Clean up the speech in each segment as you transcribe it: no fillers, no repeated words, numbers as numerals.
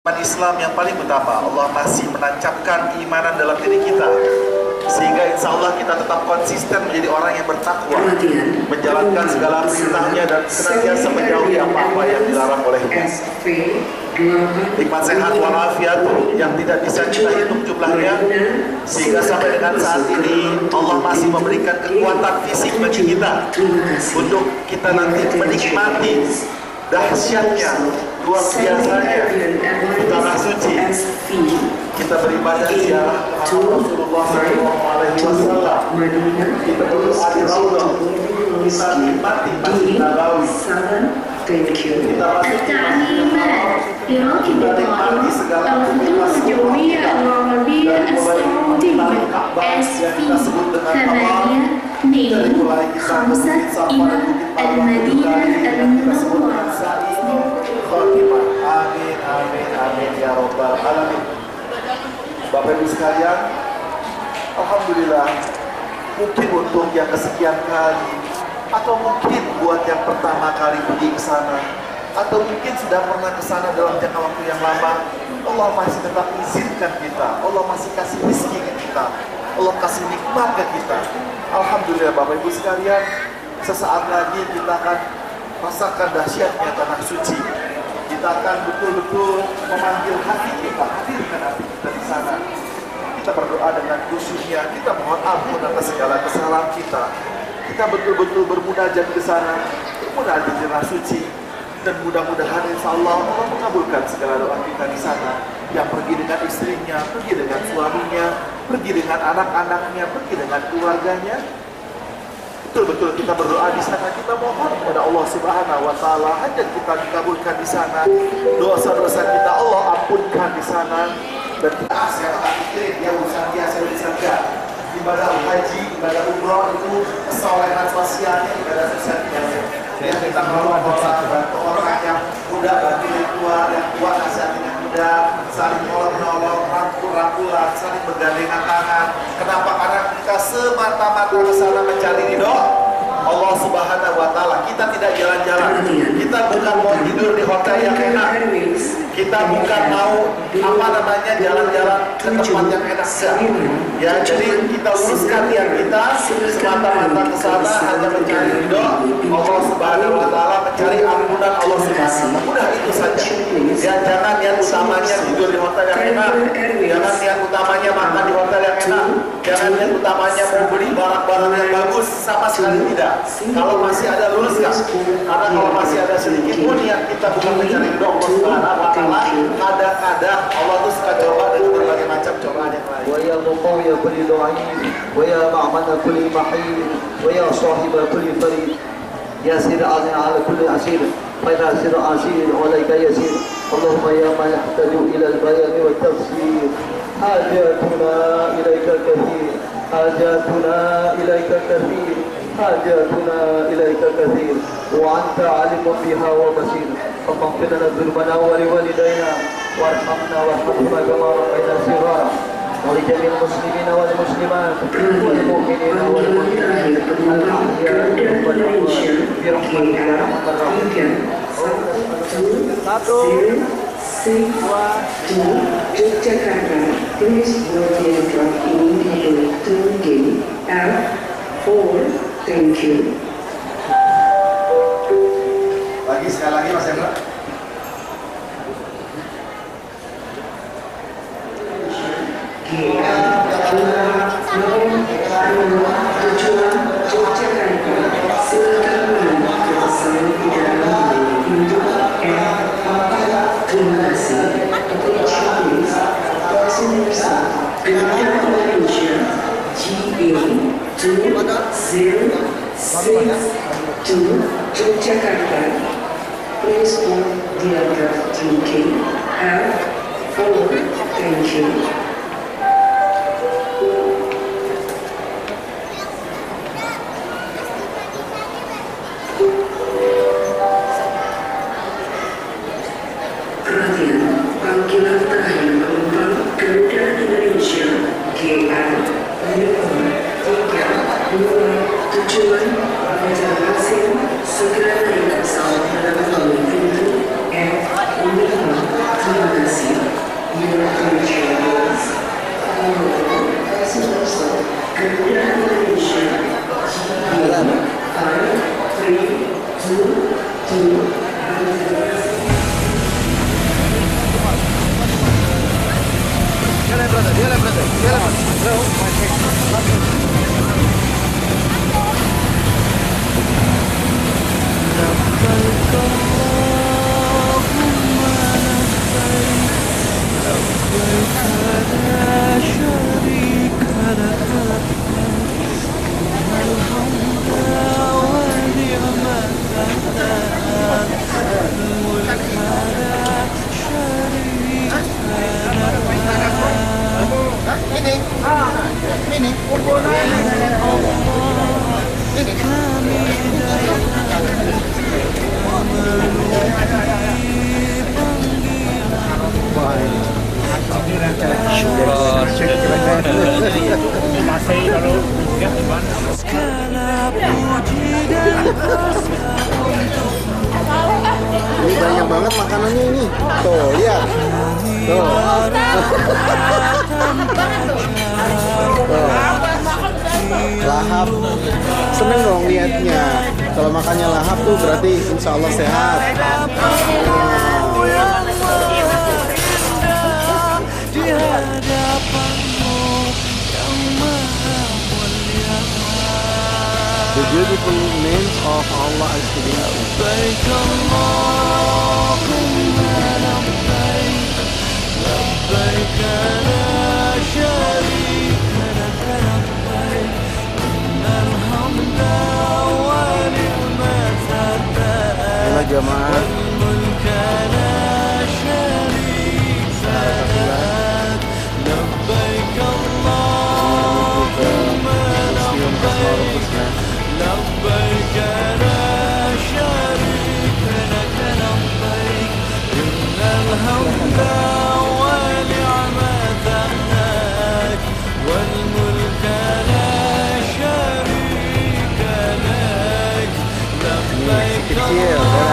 Islam yang paling utama. Allah masih menancapkan keimanan dalam diri kita, sehingga insya Allah kita tetap konsisten menjadi orang yang bertakwa, menjalankan segala perintahnya dan senantiasa menjauhi apa-apa yang dilarang olehnya. Nikmat sehat walafiat yang tidak bisa kita hitung jumlahnya, sehingga sampai dengan saat ini Allah masih memberikan kekuatan fisik bagi kita untuk kita nanti menikmati dahsyatnya, luar biasanya tanah suci. Kita beribadah ziarah Rasulullah SAW. Kita berdoa di Raudhah. Kita nikmati Masjid Nabawi. Kita التعليمات لراكب الطائرة الخطوط الجوية العربية السعودية SP 825 إلى المدينة المنورة. Amin, amin, amin ya Rabbal Alamin. Bapak Ibu sekalian, alhamdulillah, mungkin untuk yang kesekian kali, atau mungkin buat yang pertama kali pergi ke sana, atau mungkin sudah pernah ke sana dalam jangka waktu yang lama, Allah masih tetap izinkan kita, Allah masih kasih rezeki ke kita, Allah kasih nikmat ke kita. Alhamdulillah Bapak Ibu sekalian, sesaat lagi kita akan rasakan dahsyatnya tanah suci. Kita akan betul-betul memanggil hati kita, hadirkan hati kita di sana. Kita berdoa dengan khusyuknya, kita mohon ampun atas segala kesalahan kita. Kita betul-betul bermunajat ke sana, bermunajat di tanah suci, dan mudah-mudahan insya Allah Allah mengabulkan segala doa kita di sana. Yang pergi dengan istrinya, pergi dengan suaminya, pergi dengan anak-anaknya, pergi dengan keluarganya. Betul-betul kita berdoa di sana, kita mohon kepada Allah Subhanahu wa taala hajat kita dikabulkan di sana, dosa-dosa kita Allah ampunkan di sana, dan kita yang tak pikirin dia urusan biasa di surga. Ibadah haji, ibadah umroh itu kesolehan sosialnya, ibadah sosialnya. Yang kita mau bantu orang yang muda, bantu yang tua, yang tua nasihatin yang muda, saling menolong, rangkul-rangkulan, saling bergandengan tangan. Kenapa? Karena kita semata-mata ke sana mencari ridho Allah Subhanahu wa taala. Kita tidak jalan-jalan. Kita bukan mau tidur di hotel yang enak. Kita bukan mau jalan-jalan ke tempat yang enak. Ya, jadi kita luruskan niat kita semata-mata ke sana hanya mencari ridho Allah Subhanahu wa taala, mencari ampunan Allah Subhanahu. Mudah itu saja. Ya, jangan niat utamanya tidur di hotel yang enak. Jangan niat utamanya makan di hotel yang enak. Jangan niat utamanya mau beli barang-barang yang bagus, sama sekali tidak. Kalau masih ada luruskan. Karena kalau masih ada sedikit pun niat kita bukan mencari ridho Allah Subhanahu wa taala, kadang-kadang Allah tuh suka coba dengan berbagai macam cobaan yang lain. Wa ya muqawiya kulli du'ain, wa ya ma'mana kulli mahid, wa ya sahiba kulli farid, ya sir azin ala kulli asir, fa idha sir asir alayka yasir. Allahumma ya man yahtaju ila al-bayan wa tafsir, hajatuna ilayka kathir, hajatuna ilayka kathir, hajatuna ilayka kathir, wa anta alimun biha wa basir. فاغفر لنا ذنوبنا ولوالدينا وارحمنا وارحمهما كما ربينا صغارا ولجميع المسلمين والمسلمات والمؤمنين والمؤمنات الأحياء والأموات برحمتك يا أرحم الراحمين. Satu, dua, Yogyakarta, please board the aircraft immediately to gate F4. Thank you. Lagi sekali lagi Mas Hendra. Yogyakarta, please board the aircraft UK F4. Thank you. Perhatian, panggilan terakhir penumpang Garuda Indonesia GA 532 tujuan Banjarmasin segera naik pesawat melalui pintu F5. Terima kasih. ini. Ini banyak banget makanannya ini. Tuh, lihat. Tuh. Tuh. Lahap. Seneng dong liatnya. Kalau makannya lahap tuh berarti insya Allah sehat. The beautiful names of Allah Alhamdulillah jamaah. Kecil,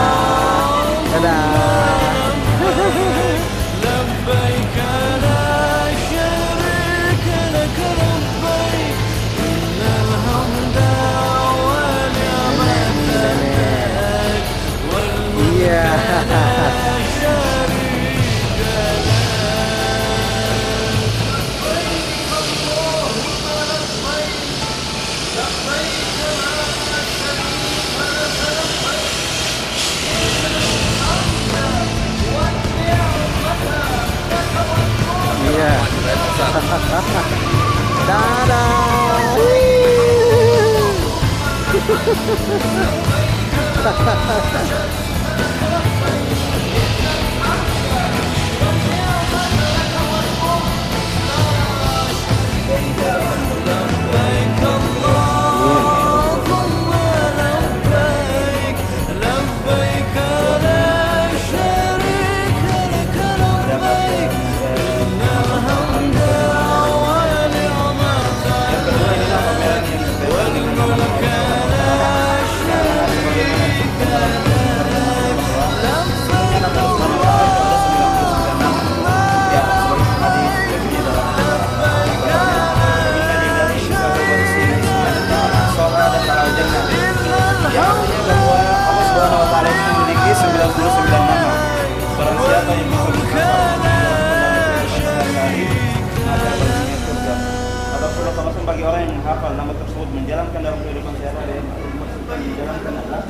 bagi orang yang menghafal nama tersebut menjalankan dalam kehidupan sehari-hari maksudnya menjalankan adalah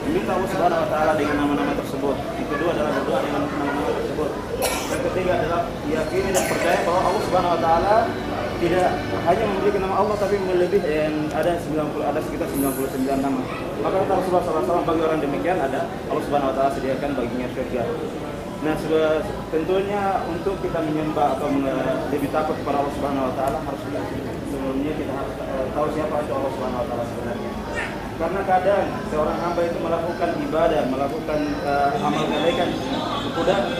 meminta Allah Subhanahu wa taala dengan nama-nama tersebut. Yang kedua adalah berdoa dengan nama-nama tersebut. Yang ketiga adalah yakini dan percaya bahwa Allah Subhanahu wa taala tidak hanya memberikan nama Allah tapi melebihi yang ada sekitar 99 nama. Maka kata Rasulullah SAW bagi orang demikian ada Allah Subhanahu wa taala sediakan baginya surga. Nah, tentunya untuk kita menyembah atau lebih takut kepada Allah Subhanahu wa taala harus sebelumnya kita harus tahu siapa itu Allah Subhanahu wa taala sebenarnya. Karena kadang seorang hamba itu melakukan ibadah, melakukan amal kebaikan,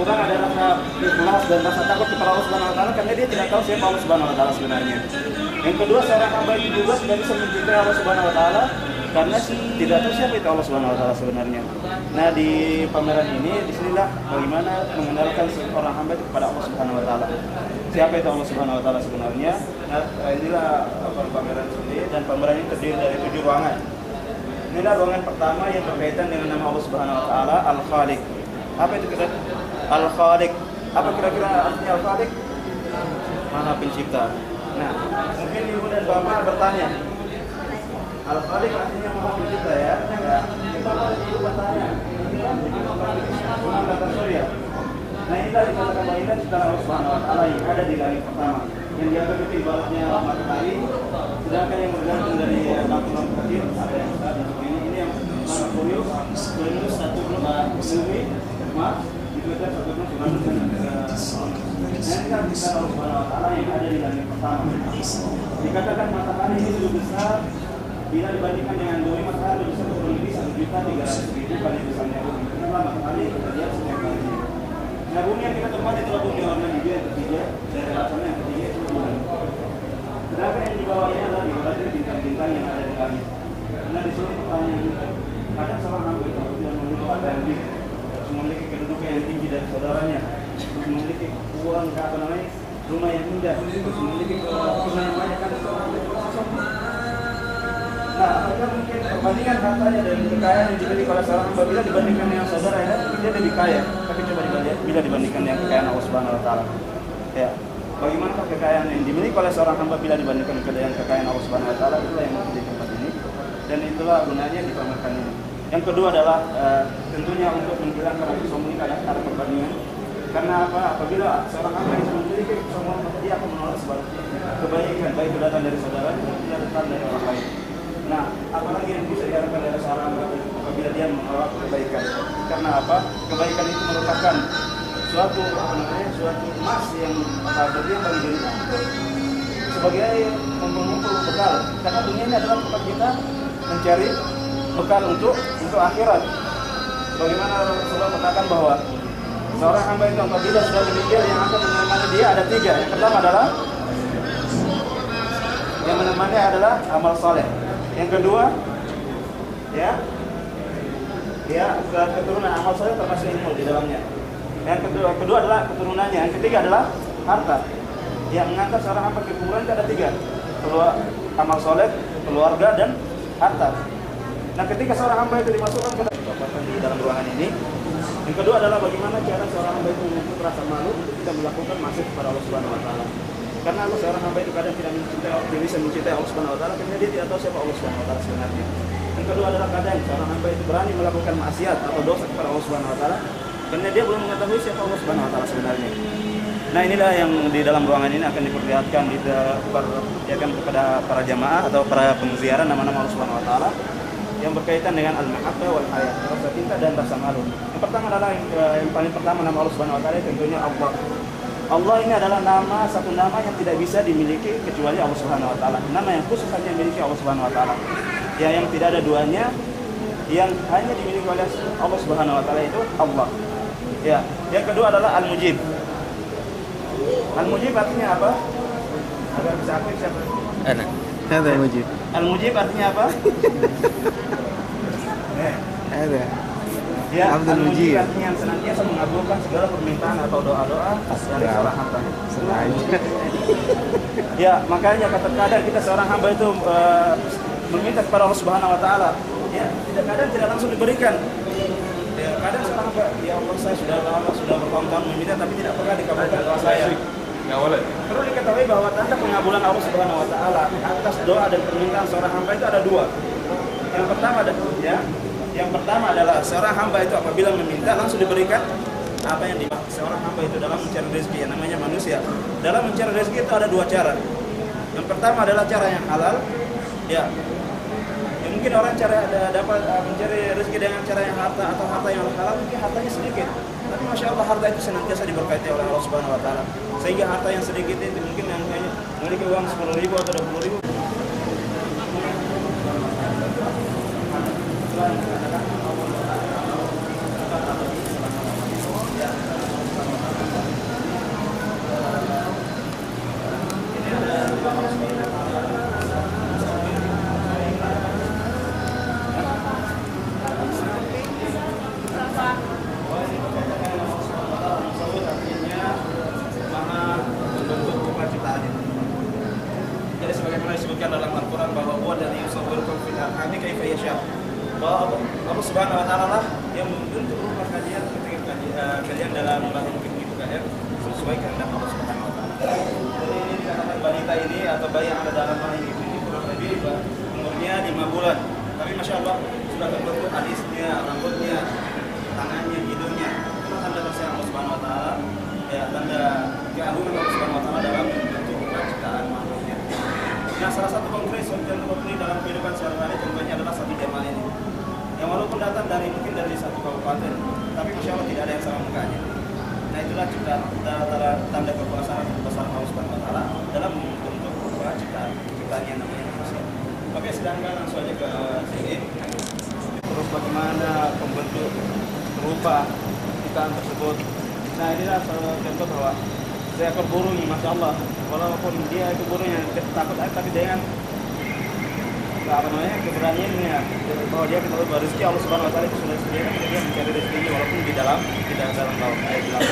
kurang ada rasa ikhlas dan rasa takut kepada Allah Subhanahu wa taala karena dia tidak tahu siapa Allah Subhanahu wa taala sebenarnya. Yang kedua, seorang hamba itu juga tidak bisa mencintai Allah Subhanahu wa taala karena tidak tahu siapa itu Allah Subhanahu wa taala sebenarnya. Nah, di pameran ini disinilah bagaimana mengenalkan seorang hamba itu kepada Allah Subhanahu wa taala. Siapa itu Allah Subhanahu wa taala sebenarnya? Nah, inilah pameran ini, dan pameran ini terdiri dari 7 ruangan. Inilah ruangan pertama yang berkaitan dengan nama Allah Subhanahu wa taala, Al-Khaliq. Apa itu kira? Al-Khaliq. Apa kira-kira artinya Al-Khaliq? Maha Pencipta. Nah, mungkin ibu dan bapak bertanya, Al-Khaliq artinya Maha Pencipta ya? Ya. Bapak ibu bertanya, ini kan bukan kata surya. Nah, inilah dikatakan bahwa ini secara Allah Subhanahu wa taala yang ada di langit pertama. Yang dianggap itu ibaratnya matahari, sedangkan yang bergantung dari lampu-lampu kecil ada yang besar dan ini yang Merkurius, Venus, Saturnus, Bumi, Mars, kita sebutnya sebenarnya Allah Subhanahu wa Ta'ala yang ada di langit pertama. Dikatakan matahari ini lebih besar bila dibandingkan dengan bumi, matahari lebih besar kurang lebih 1.300.000 kali besarnya bumi. Kenapa matahari kita lihat setiap kali. Nah, bumi yang kita tempati itulah bumi warna hijau yang ketiga, dan rasanya yang ketiga itu bulan. Sedangkan yang di bawahnya adalah ibaratnya bintang-bintang yang ada di langit. Nah, di sini pertanyaan kita, kadang seorang hamba itu tidak memiliki apa yang lebih, memiliki kedudukan yang tinggi dari saudaranya, memiliki uang, rumah yang indah, memiliki namanya kan seorang itu kosong. Nah, apakah mungkin perbandingan hartanya dan kekayaan yang dimiliki oleh seorang hamba bila dibandingkan dengan saudaranya, dia lebih kaya. Tapi coba dibandingkan bila dibandingkan dengan kekayaan Allah Subhanahu wa Ta'ala. Ya, bagaimanakah kekayaan yang dimiliki oleh seorang hamba bila dibandingkan dengan kekayaan Allah Subhanahu wa Ta'ala? Itulah yang menjadi tempat ini, dan itulah gunanya dipamerkan ini. Yang kedua adalah tentunya untuk menghilangkan rasa sombong ini ada perbandingan. Karena apa? Apabila seorang hamba yang memiliki kesombongan, maka dia akan menolak sebaliknya kebaikan, baik berdatang dari saudara dan tidak datang dari orang lain. Nah, apalagi yang bisa diharapkan dari seorang hamba apabila dia menolak kebaikan? Karena apa? Kebaikan itu merupakan suatu emas yang berlian bagi diri sebagai mengumpul bekal. Karena dunia ini adalah tempat kita mencari bekal untuk akhirat. Bagaimana Rasulullah katakan bahwa seorang hamba itu apabila sudah meninggal, yang akan menemani dia ada 3. Yang pertama adalah yang menemani adalah amal soleh. Yang kedua, ya keturunan. Amal soleh termasuk ilmu di dalamnya. Yang kedua adalah keturunannya. Yang ketiga adalah harta. Yang mengantar seorang hamba ke kuburan itu ada 3. Amal soleh, keluarga, dan harta. Nah, ketika seorang hamba itu dimasukkan ke dalam ruangan ini, yang kedua adalah bagaimana cara seorang hamba itu menyambut rasa malu untuk tidak melakukan maksiat kepada Allah Subhanahu wa Ta'ala. Karena seorang hamba itu kadang tidak mencintai Allah Subhanahu wa Ta'ala karena dia tidak tahu siapa Allah Subhanahu wa Ta'ala sebenarnya. Yang kedua adalah kadang seorang hamba itu berani melakukan maksiat atau dosa kepada Allah Subhanahu wa Ta'ala karena dia belum mengetahui siapa Allah Subhanahu wa Ta'ala sebenarnya. Nah, inilah yang di dalam ruangan ini akan diperlihatkan kepada para jamaah atau para penziarah nama-nama Allah Subhanahu wa Ta'ala yang berkaitan dengan al-mahabbah wal haya, rasa cinta dan rasa malu. Yang pertama adalah yang paling pertama nama Allah Subhanahu wa Ta'ala tentunya Allah. Allah ini adalah satu nama yang tidak bisa dimiliki kecuali Allah Subhanahu wa Ta'ala. Nama yang khusus hanya dimiliki Allah Subhanahu wa Ta'ala. Ya, yang tidak ada duanya, yang hanya dimiliki oleh Allah Subhanahu wa Ta'ala itu Allah. Ya, yang kedua adalah Al-Mujib. Al-Mujib artinya apa? Agar bisa aktif siapa? Ada Mujib. Al-Mujib artinya apa? Ada. Ya, Abdul Mujib artinya yang senantiasa mengabulkan segala permintaan atau doa-doa dari seorang hamba. Sengaja. Ya, makanya terkadang kita seorang hamba itu meminta kepada Allah Subhanahu wa Ta'ala. Ya, kadang tidak langsung diberikan. Ya, kadang seorang hamba, ya Allah, saya sudah lama, sudah bertahun-tahun meminta tapi tidak pernah dikabulkan doa saya. Perlu diketahui bahwa tanda pengabulan Allah Subhanahu wa Ta'ala atas doa dan permintaan seorang hamba itu ada 2. Yang pertama adalah seorang hamba itu apabila meminta langsung diberikan apa yang dimaksud seorang hamba itu dalam mencari rezeki, yang namanya manusia. Dalam mencari rezeki itu ada 2 cara. Yang pertama adalah cara yang halal. Ya mungkin orang dapat mencari rezeki dengan cara yang harta atau harta yang halal, mungkin hartanya sedikit. Tapi Masya Allah harta itu senantiasa diberkati oleh Allah Subhanahu wa Ta'ala. Sehingga harta yang sedikit itu mungkin yang memiliki uang 10.000 atau 20.000. Jadi sebagaimana disebutkan dalam Al-Quran bahwa Allah dari yusawwirukum fil arhami kaifa yasha. Bahwa Allah Subhanahu wa Ta'ala lah yang membentuk rumah kalian ketika kalian dalam rahim ibu kalian sesuai kehendak Allah Subhanahu wa Ta'ala. Jadi ini dikatakan balita ini atau bayi yang ada dalam rahim ibu ini kurang lebih umurnya 5 bulan. Tapi Masya Allah sudah terbentuk alisnya, rambutnya, tangannya, hidungnya. Itu tanda kasih Allah Subhanahu wa Ta'ala. Ya, tanda keagungan Allah Subhanahu wa Ta'ala dalam bentuk penciptaan makhluknya. Nah, salah satu konkret dalam kehidupan sehari-hari contohnya adalah satu jamaah ini. Yang walaupun datang mungkin dari satu kabupaten, tapi Masya Allah tidak ada yang sama mukanya. itulah tanda kekuasaan besar Allah Subhanahu wa taala dalam bentuk ciptaan yang namanya manusia. Oke, sedangkan langsung aja ke sini. Terus bagaimana pembentuk rupa ciptaan tersebut? Nah, inilah salah contoh bahwa seekor burung ini, masya Allah, walaupun dia itu burung yang takut tapi dengan keberaniannya bahwa dia ketahui bahwa rezeki Allah Subhanahu wa taala itu sudah disediakan, dia mencari rezekinya walaupun di dalam laut air di laut.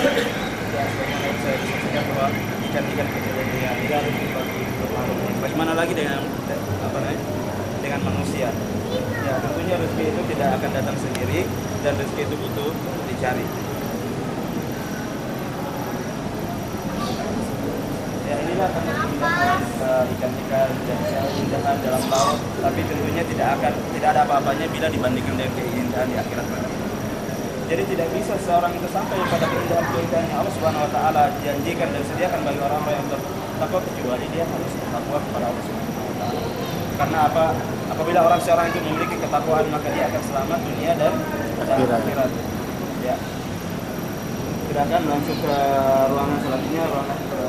Ya, sebagaimana saya saksikan bahwa ikan-ikan kecil yang tidak ada bagi makhluk. Bagaimana lagi dengan dengan manusia? Ya, tentunya rezeki itu tidak akan datang sendiri dan rezeki itu butuh dicari. Ya, inilah ikan-ikan dan keindahan dalam laut, tapi tentunya tidak ada apa-apanya bila dibandingkan dengan keindahan di akhirat nanti. Jadi tidak bisa seorang itu sampai pada keindahan yang Allah Subhanahu wa taala janjikan dan sediakan bagi orang-orang yang bertakwa kecuali dia harus bertakwa kepada Allah Subhanahu wa taala. Karena apa? Apabila seorang itu memiliki ketakwaan, maka dia akan selamat dunia dan akhirat. Ya. Silakan langsung ke ruangan selanjutnya, ruangan itu.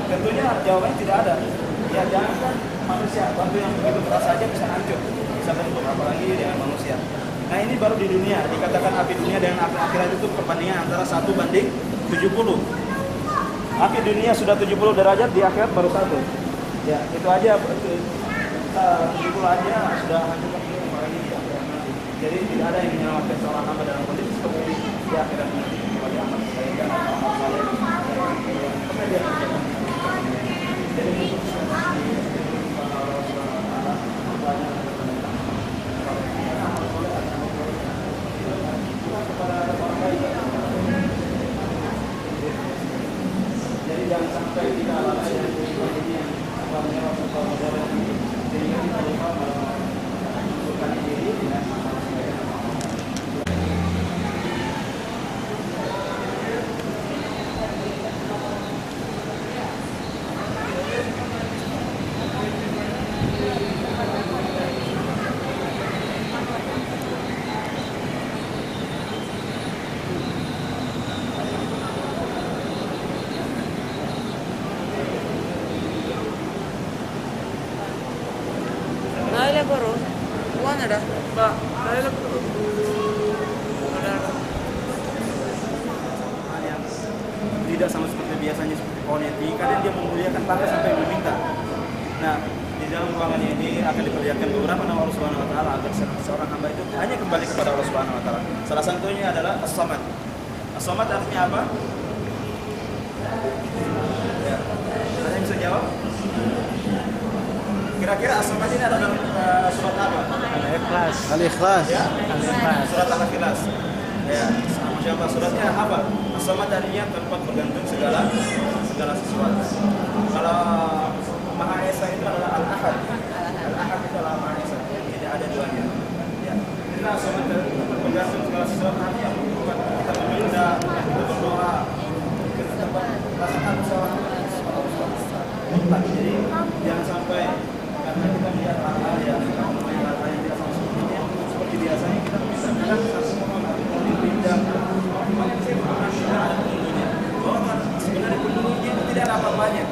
Tentunya jawabannya tidak ada. Ya, jangankan manusia, batu yang begitu berat saja bisa hancur, bisa bentuk, apalagi dengan manusia. Nah, ini baru di dunia. Dikatakan api dunia dengan api akhirat itu perbandingan antara 1:70. Api dunia sudah 70 derajat, di akhirat baru 1. Ya, itu aja 70 aja sudah hancurkan dunia, apalagi di akhirat nanti. Jadi tidak ada yang menyelamatkan seorang hamba dalam kondisi seperti ini di akhirat nanti. Kecuali amal kebaikan atau amal saleh yang pernah dia kerjakan. Jadi untuk jadi jangan sampai kita lalai dan sebagainya sehingga kita lupa menentukan diri dengan baru bukan ada mbak yang tidak sama seperti biasanya seperti pohon yang tinggi, kadang dia memuliakan bahkan sampai meminta. Nah, di dalam ruangan ini akan diperlihatkan beberapa nama Allah Subhanahu wa taala agar seorang hamba itu hanya kembali kepada Allah Subhanahu wa taala. Salah satunya adalah As-Samad. As-Samad artinya apa? Ya. Ada yang bisa jawab? Kira-kira As-Samad ini ada dalam surat apa? Al-Ikhlas. Al-Ikhlas. Ya? Al-Ikhlas. Surat Al-Ikhlas. Ya, Masya Allah, suratnya apa? As-Samad artinya tempat bergantung segala sesuatu. Kalau Maha Esa itu adalah Al-Ahad. Al-Ahad itu adalah Maha Esa. Tidak ada duanya. Ya. Inilah As-Samad tempat bergantung segala sesuatu. Artinya bukan kita meminta, kita berdoa, kita tempat rasakan usaha. Jadi jangan sampai karena kita melihat hal-hal yang tidak sama seperti biasanya kita bisa kadang pindah manusia tidak ada penduduknya. Sebenarnya penduduknya itu tidak ada apa-apanya.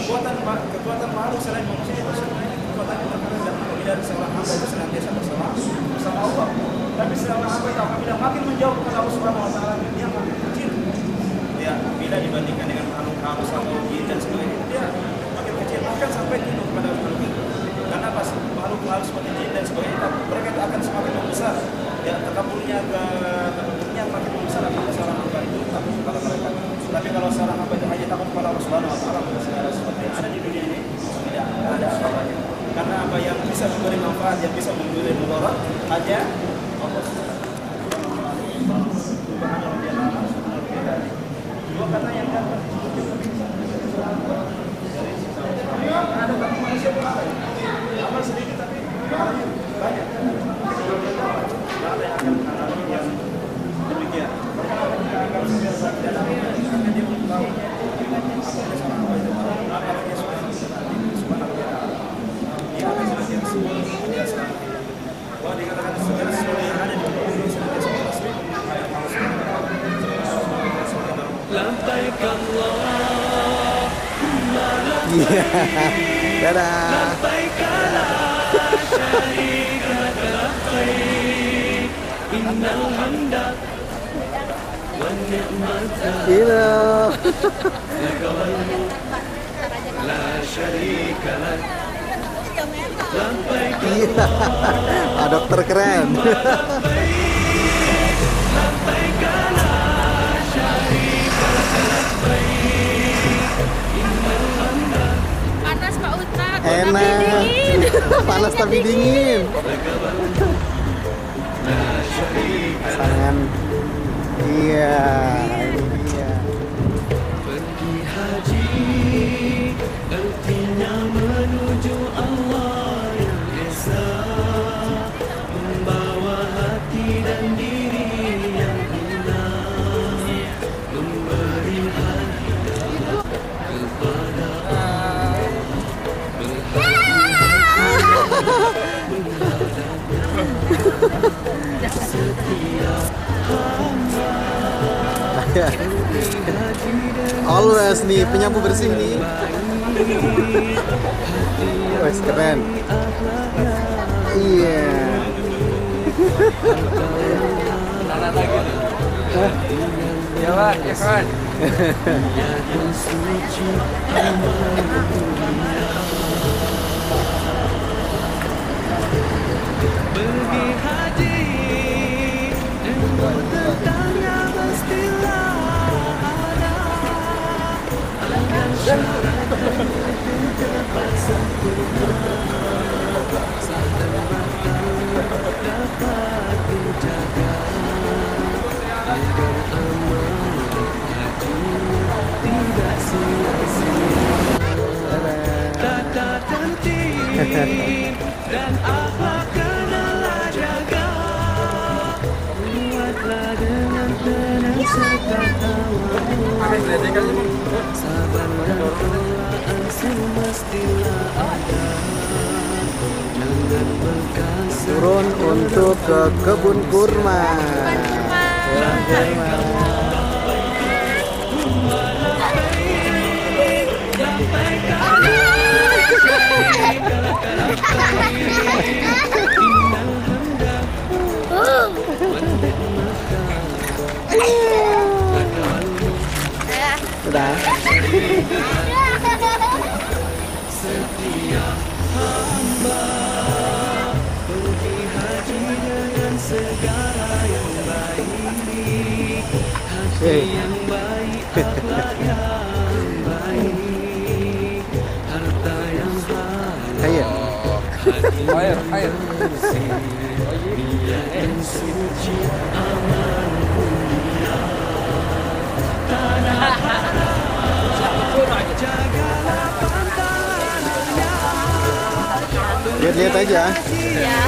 Kekuatan makhluk selain manusia itu sebenarnya kekuatan yang terkadang apabila seorang hamba itu senantiasa bersama Allah. Tapi seorang hamba itu apabila makin menjauh kepada Allah Subhanahu wa taala, dia makin kecil. Ya, bila dibandingkan dengan makhluk halus atau jin dan sebagainya, dia makin kecil, bahkan sampai tunduk kepada makhluk itu. Karena pas makhluk halus seperti jin dan sebagainya, mereka akan semakin membesar. Ya, takaburnya makin membesar apabila seorang hamba itu takut kepada mereka. Tapi kalau seorang hamba itu hanya takut kepada Allah Subhanahu wa taala, segala sesuatu yang ada di dunia ini tidak ada apa-apanya. Karena apa yang bisa memberi manfaat, yang bisa memberi mudarat hanya Allah Subhanahu wa taala. Karena yang dapat ada tapi manusia pun ada. Amal sedikit tapi pahalanya banyak. Ada yang akan mengalami yang demikian. Kalau dia belum tahu Iya. Dadah. Iya. Iya. Ah, dokter keren. Panas Pak Ustadz. Enak. Panas tapi dingin. Pasangan. Iya. Ini dia. Pergi haji artinya menuju Allah yang esa, membawa hati dan diri yang hina, memberi hadiah kepada Always nih penyapu bersih nih. Wes keren. Iya. ya Pak, ya kawan. Pergi haji ilmu tentangnya mestilah ada, akan syarat dapat sempurna, sadar dapat dijaga agar amal haji tidak sia-sia. Tata tertib dan akhlak kenalah jaga, buatlah dengan tenang serta tawadhu, sabar dan doa semestilah ada, jangan berkasih. Turun untuk ke kebun kurma. Kebun kurma. Sudah. Setiap hamba pergi haji dengan segala yang baik, hati yang baik, akhlak yang baik, harta yang halal, hati yang bersih, niat yang suci, aman dunia, tanah haram, jagalah pantangannya. Lihat-lihat aja. Iya.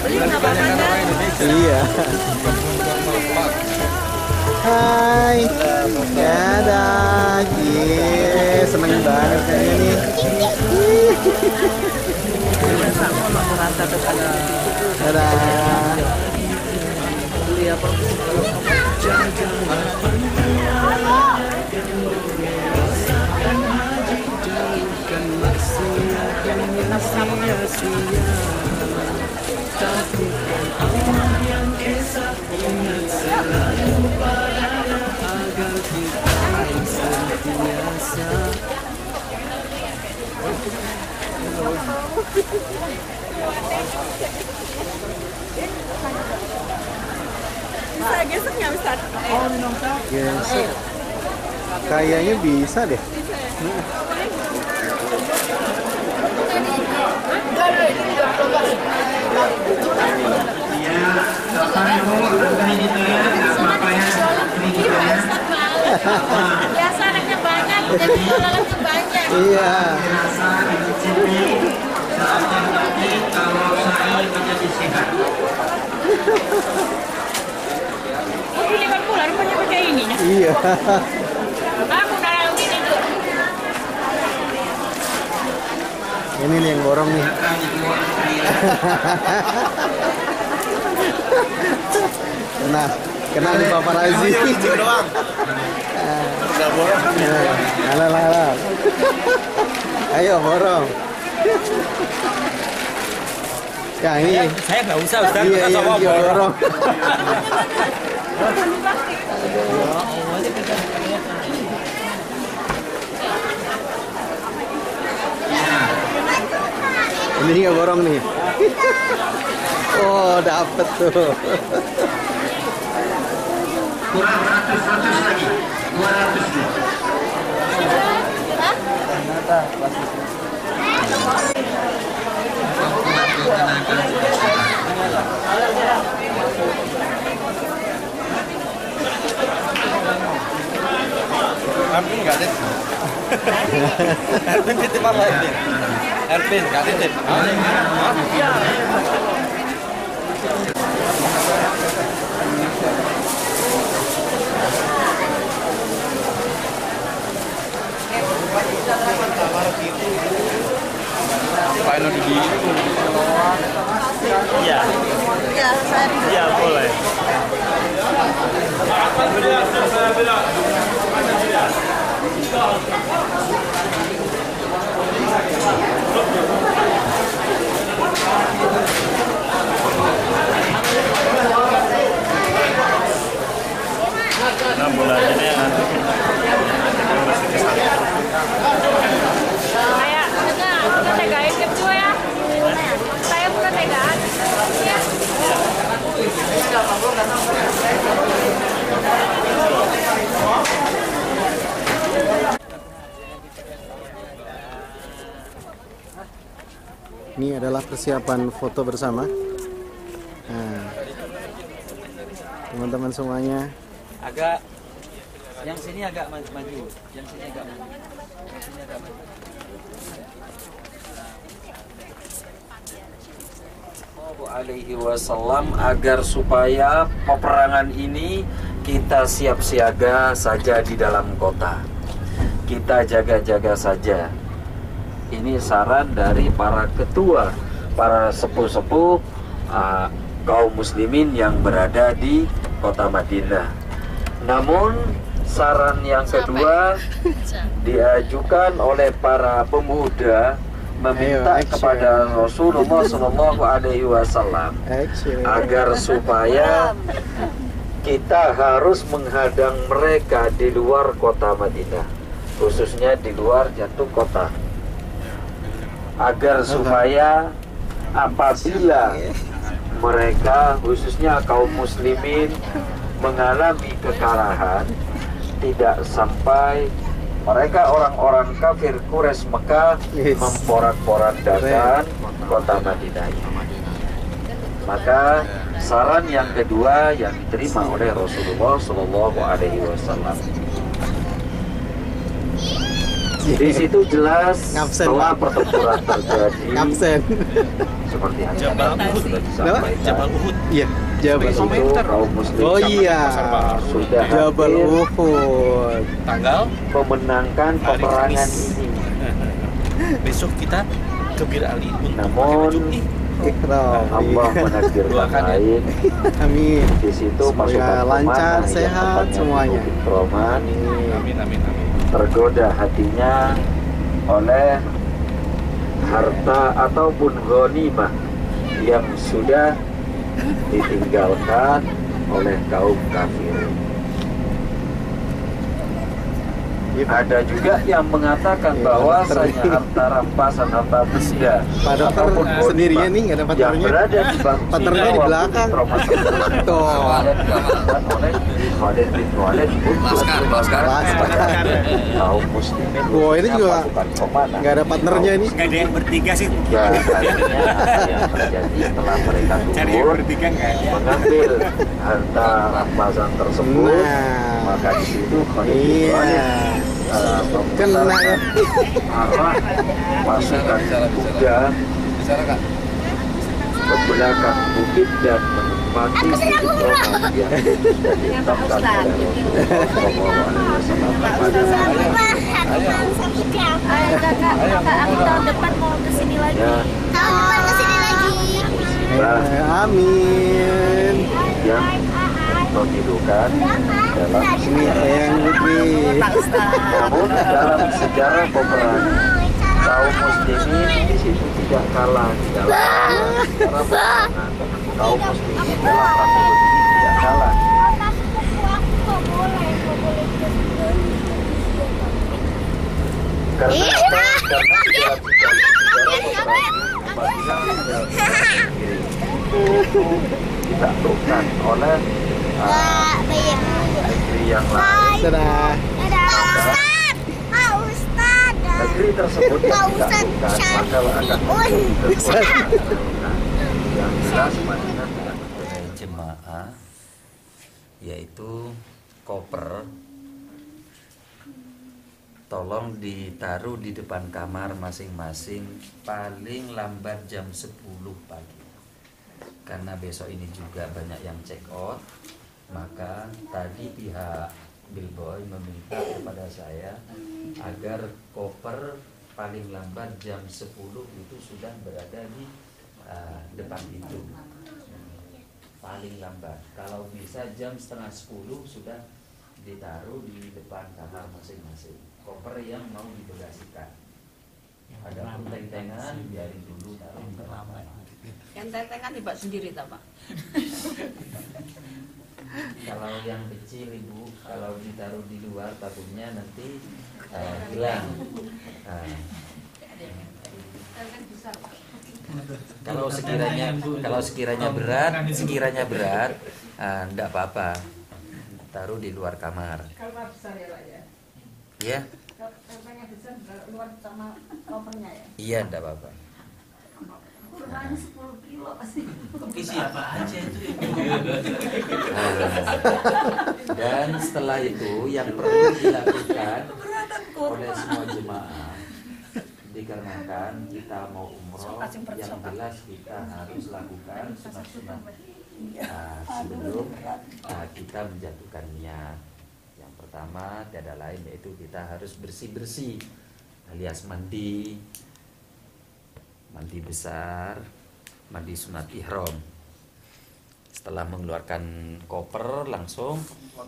Beli sama Anda. Iya. Hai. Dadah. Yeay, seneng banget kayaknya nih. Dadah. Bisa gesek nggak Ustaz? Gesek. Kayaknya bisa deh. Biasa anaknya banyak, jadi anaknya banyak. Iya. Oh, ini kan pula rupanya pakai ininya. Iya. Aku udah ini tuh. Ini nih yang borong nih. Nah, Kena di paparazi. doang. Udah borong. Alah. Ayo borong. Ya ini. Saya nggak usah, Ustaz. Iya, borong. Ini nggak borong nih. Oh, dapet tuh. Kurang 100 lagi. 200. Erpin nggak titip? Erpin titip apa Erpin? Erpin nggak titip? Iya. Final di Iya. Iya, boleh. Nah, bulannya nanti Saya bukan tegain kedua ya. Saya bukan tegaan. Ya. Ini adalah persiapan foto bersama. Nah, teman-teman semuanya. Agak yang sini agak maju, yang sini agak maju, yang sini agak maju. Alaihi Wasallam agar supaya peperangan ini kita siap siaga saja di dalam kota, kita jaga-jaga saja. Ini saran dari para ketua, para sepuh-sepuh kaum muslimin yang berada di kota Madinah. Namun saran yang kedua diajukan oleh para pemuda meminta kepada Rasulullah Shallallahu Alaihi Wasallam agar supaya kita harus menghadang mereka di luar kota Madinah, khususnya di luar jantung kota, agar supaya apabila mereka khususnya kaum muslimin mengalami kekalahan, tidak sampai mereka orang-orang kafir Quraisy Mekah memporak-porandakan kota Madinah ini. Maka saran yang kedua yang diterima oleh Rasulullah Shallallahu Alaihi Wasallam. Di situ jelas setelah pertempuran terjadi, seperti yang sudah disampaikan. Jabal Uhud. Iya, Jabal Itu kaum muslim Oh iya, sudah Jabal hampir Uhud. Tanggal memenangkan Hari peperangan Kamis. ini. besok kita ke Bir Ali untuk pakai Namun baju ini. Ikram. Allah menakdirkan Doakan ya. lain. Amin. Di situ Semoga pasukan lancar, pemanah sehat yang tempatnya semuanya. di Roman Amin. tergoda hatinya oleh harta ataupun ghanimah yang sudah ditinggalkan oleh kaum kafir. Ada juga yang mengatakan bahwasanya harta rampasan, harta benda Pak dokter ataupun ghanimah sendirian nih, nggak ada yang partnernya. berada di bangku Partnernya di belakang. Tuh. oleh Khalid bin Walid untuk Laskar. kaum muslimin. Wah, ini juga pasukan pemanah. nggak ada partnernya ini. Nggak ada yang bertiga sih. Ya, akhirnya yang terjadi setelah mereka Cari yang turun bertiga nggak ada. mengambil harta rampasan tersebut, Nah. maka di situ Khalid bin Iya. Walid Kena ya. arah pasukan kuda ke belakang bukit dan menikmati bukit Roman yang sudah ditetapkan oleh Rasulullah SAW kepada Kakak, aku tahun depan mau kesini lagi. ya, Tahun depan kesini lagi. bah, Amin. yang atau tidukan dalam Ini yang lebih. namun dalam sejarah peperangan kaum muslimin di situ tidak kalah di dalam sejarah peperangan. Kaum muslimin dalam perang Uhud ini tidak kalah. Karena apa? Karena di dalam sejarah peperangan itu ditaklukkan oleh negeri yang lain. Sudah. Negeri tersebut yang ditaklukkan maka akan menjadi yang jelas Madinah tidak mempunyai jemaah, yaitu koper. Tolong ditaruh di depan kamar masing-masing paling lambat jam 10 pagi. Karena besok ini juga banyak yang check out, maka tadi pihak Billboy meminta kepada saya agar koper paling lambat jam 10 itu sudah berada di depan itu. Paling lambat. Kalau bisa jam setengah 10 sudah ditaruh di depan kamar masing-masing. Koper yang mau dibagasikan. Ada tentengan biarin dulu taruh di kamar. Yang tentengan tiba sendiri tak Pak? Kalau yang kecil Ibu, kalau ditaruh di luar takutnya nanti hilang. Kalau sekiranya berat, enggak apa-apa. Taruh di luar kamar. Kalau besar ya Pak ya? Iya. Kalau besar luar sama kopernya ya? Iya, enggak apa-apa. Kurangnya 10 kilo pasti. Isi apa aja itu? Dan setelah itu yang perlu dilakukan oleh semua jemaah, dikarenakan kita mau umroh, yang jelas kita harus lakukan sunat-sunat sebelum kita menjatuhkan niat. Yang pertama tiada lain yaitu kita harus bersih-bersih alias mandi besar, mandi sunat ihram. Setelah mengeluarkan koper langsung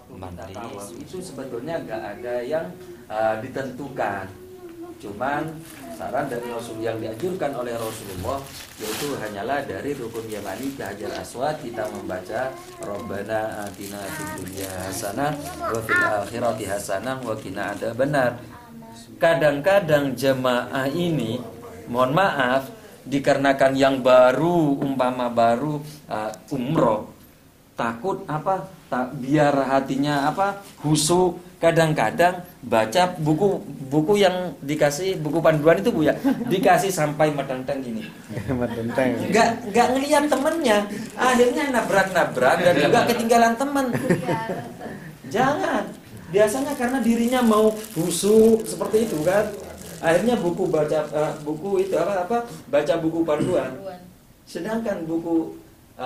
mandi. Itu sebetulnya nggak ada yang ditentukan. Cuman saran dari Rasul yang dianjurkan oleh Rasulullah yaitu hanyalah dari rukun yamani ke Hajar Aswad kita membaca Rabbana atina fid dunya hasanah wa fil akhirati hasanah wa qina adzabannar. Kadang-kadang jemaah ini mohon maaf dikarenakan yang baru umroh takut biar hatinya khusyuk, kadang-kadang baca buku yang dikasih buku panduan itu Bu ya, dikasih sampai medenteng gini. Enggak ngelihat temennya, akhirnya nabrak dan juga ketinggalan teman. Jangan. Biasanya karena dirinya mau khusyuk seperti itu kan. Akhirnya baca buku panduan. Sedangkan buku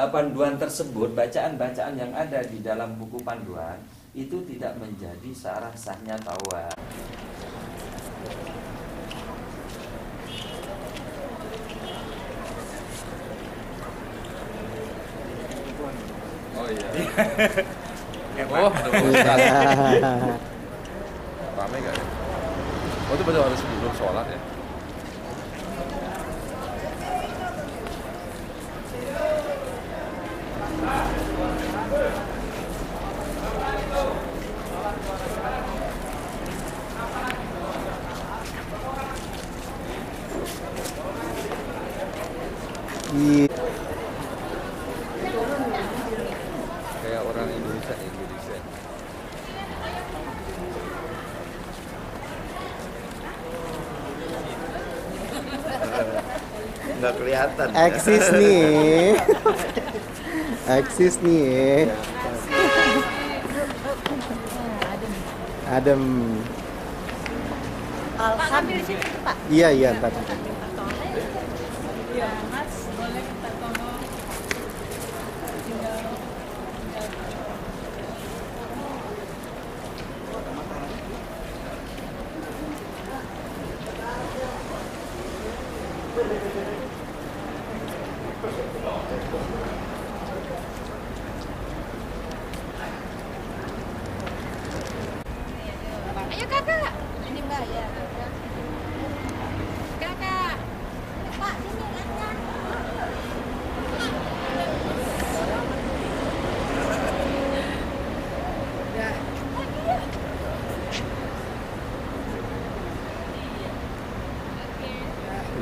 panduan tersebut, bacaan-bacaan yang ada di dalam buku panduan itu tidak menjadi syarat sahnya tawaf. Oh iya. Ramai gak ya? Oh itu betul harus sebelum sholat ya? Kayak orang Indonesia. Nggak kelihatan. Eksis nih. Adem. Pak ambil di sini Pak. Iya ntar. Ya Mas, boleh kita tolong.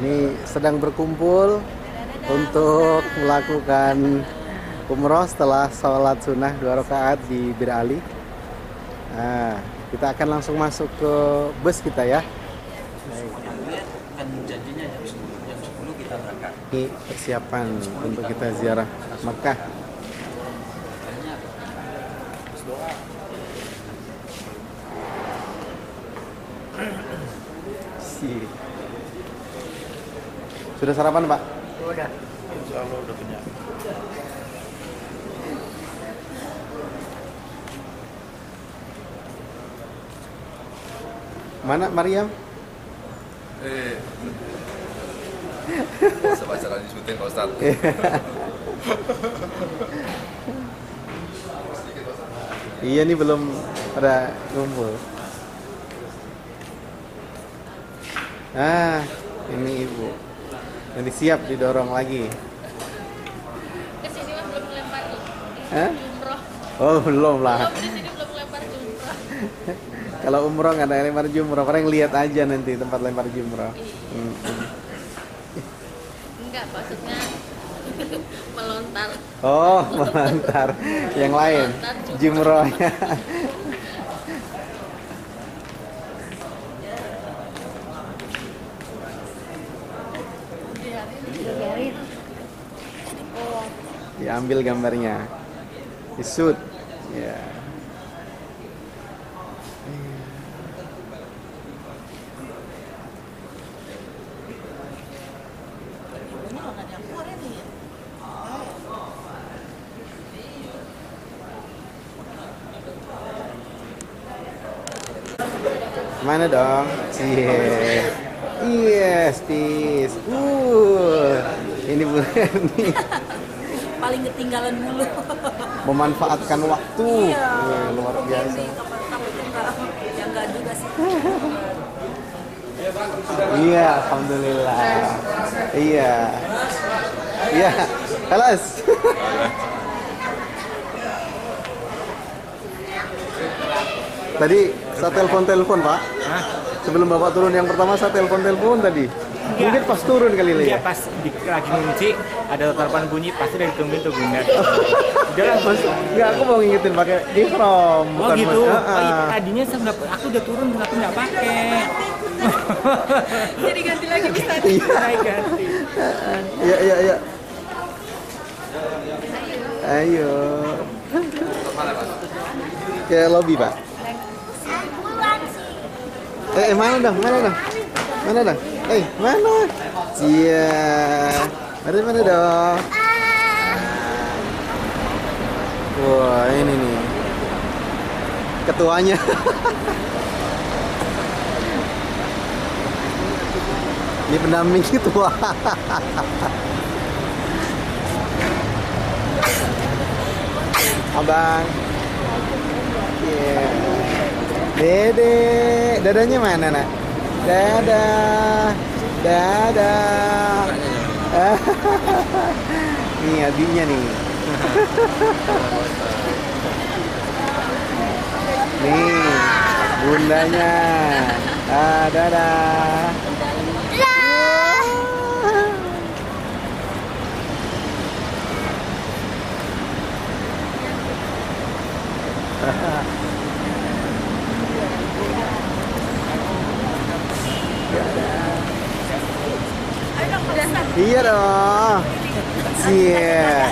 Ini sedang berkumpul untuk melakukan umroh setelah sholat sunnah 2 rakaat di Bir Ali. Nah, kita akan langsung masuk ke bus kita ya. Kan janjinya jam 10 kita berangkat. Ini persiapan untuk kita ziarah Mekah. Sudah sarapan, Pak? Udah. Insya Allah udah kenyang. Mana Mariam? Sebaca lagi syuting Pak Ustaz. Iya nih belum ada kumpul. Ah, ini ibu. Nanti siap didorong lagi. Kesini mah belum lempar Hah? jumroh. Oh belum lah. Belum, di sini belum lempar jumroh. Kalau umroh nggak ada lempar jumroh, paling lihat aja nanti tempat lempar jumroh. Enggak, maksudnya melontar. Oh, melontar. Yang lain, jumrohnya. Diambil gambarnya, disut, ya. Mana dong? Yes, peace. Ini bukan nih. Paling ketinggalan mulu. Memanfaatkan waktu. Iya. Luar biasa. Ya enggak juga sih. Iya, alhamdulillah. Iya. Iya. Kelas. Tadi saya telepon Pak. Hah? Sebelum Bapak turun yang pertama saya telepon tadi. Enggak. Mungkin pas turun kali ini Iya, ya. pas lagi ngunci ada telepon bunyi pasti dari tungguin tuh Bunda. Udah lah, Mas, enggak, aku mau ngingetin pakai ifrom. Oh gitu. Mas. Oh, iya, tadinya saya nggak, aku udah turun tapi nggak pakai. Jadi ganti lagi bisa. Saya ganti. Iya. Ayo. Ke lobby, Pak. Mana dong? Mana? Iya. Mana dong? Wah, ini nih. Ketuanya. Ini pendamping ketua. Abang. Yeah. Dede, dadanya mana, Nak? Dadah. Nih adiknya nih. Nih, bundanya. Dadah. Iya dong. Iya.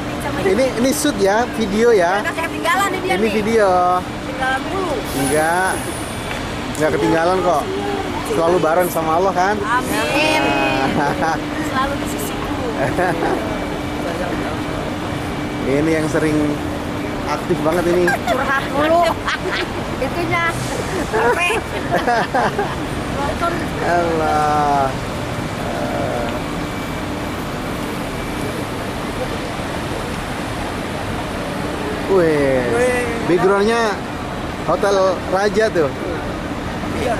Ini shoot ya, video ya. Ketinggalan nih dia Ini video. Ketinggalan dulu. Enggak ketinggalan kok. Selalu bareng sama Allah kan? Amin. Selalu di sisiku. Ini yang sering aktif banget ini. Curhat mulu. Itunya. Capek. Nonton. Allah. Wih, backgroundnya Hotel Raja tuh. Iya.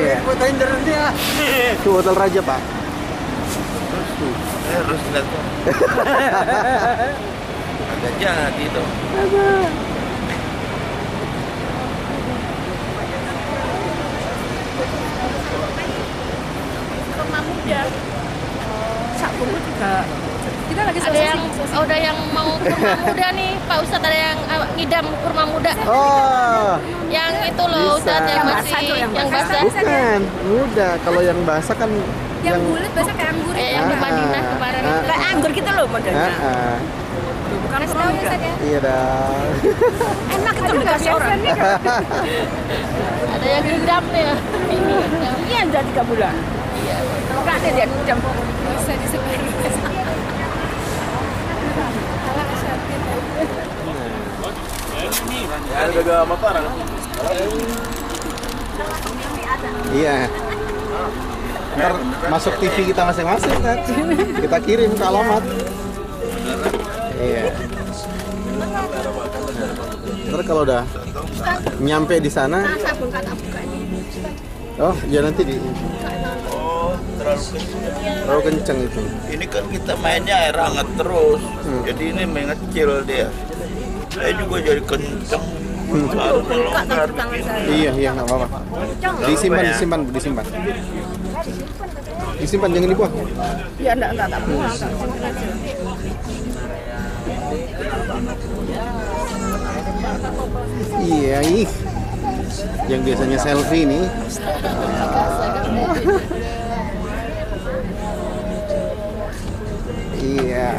Iya. Foto internetnya. Tuh Hotel Raja, Pak. Harus lihat tuh. Ada jadi tuh. Rumah muda. kumpul juga. Kita lagi Ada yang udah yang mau kurma muda nih, Pak Ustadz, ada yang ngidam kurma muda. Oh. Yang itu loh, Bisa. Ustadz, yang masih yang basah. Bukan, muda. Kalau yang basah kan yang bulat basah kayak anggur. Yang di Madinah kemarin. Kayak anggur gitu loh modelnya. Bukan kurma muda. Iya dah. Enak itu dikasih orang. Ada yang ngidam ya. Ini. Iya, udah 3 bulan. Iya. Enggak ada dia ngidam. Bisa disebut. Ada dagang makanan. Iya. Ntar masuk TV kita masing-masing kan. Kita kirim ke alamat. Iya. Ntar kalau udah nyampe di sana. Oh, ya nanti di. Oh, terlalu kenceng itu. Ini kan kita mainnya air hangat terus. Jadi ini mengecil dia. Saya juga jadi kenceng. Harus melonggar. Iya, nggak apa-apa. Disimpan. Disimpan, jangan dibuang. Iya, enggak buang. Iya, yang biasanya selfie nih. Iya.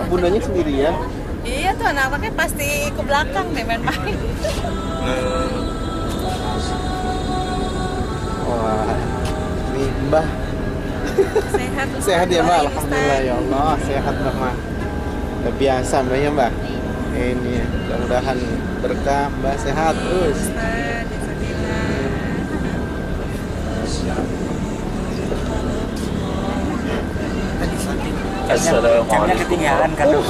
Bundanya sendirian? Iya tuh anak-anaknya pasti ke belakang nih main-main. Wah, ini Mbah. Sehat ya Mbak, alhamdulillah ya Allah, sehat Mbak. Udah biasa Mbak ya Mbak. Ini mudah-mudahan berkah Mbak, sehat terus. Assalamualaikum ketinggalan kan Iya.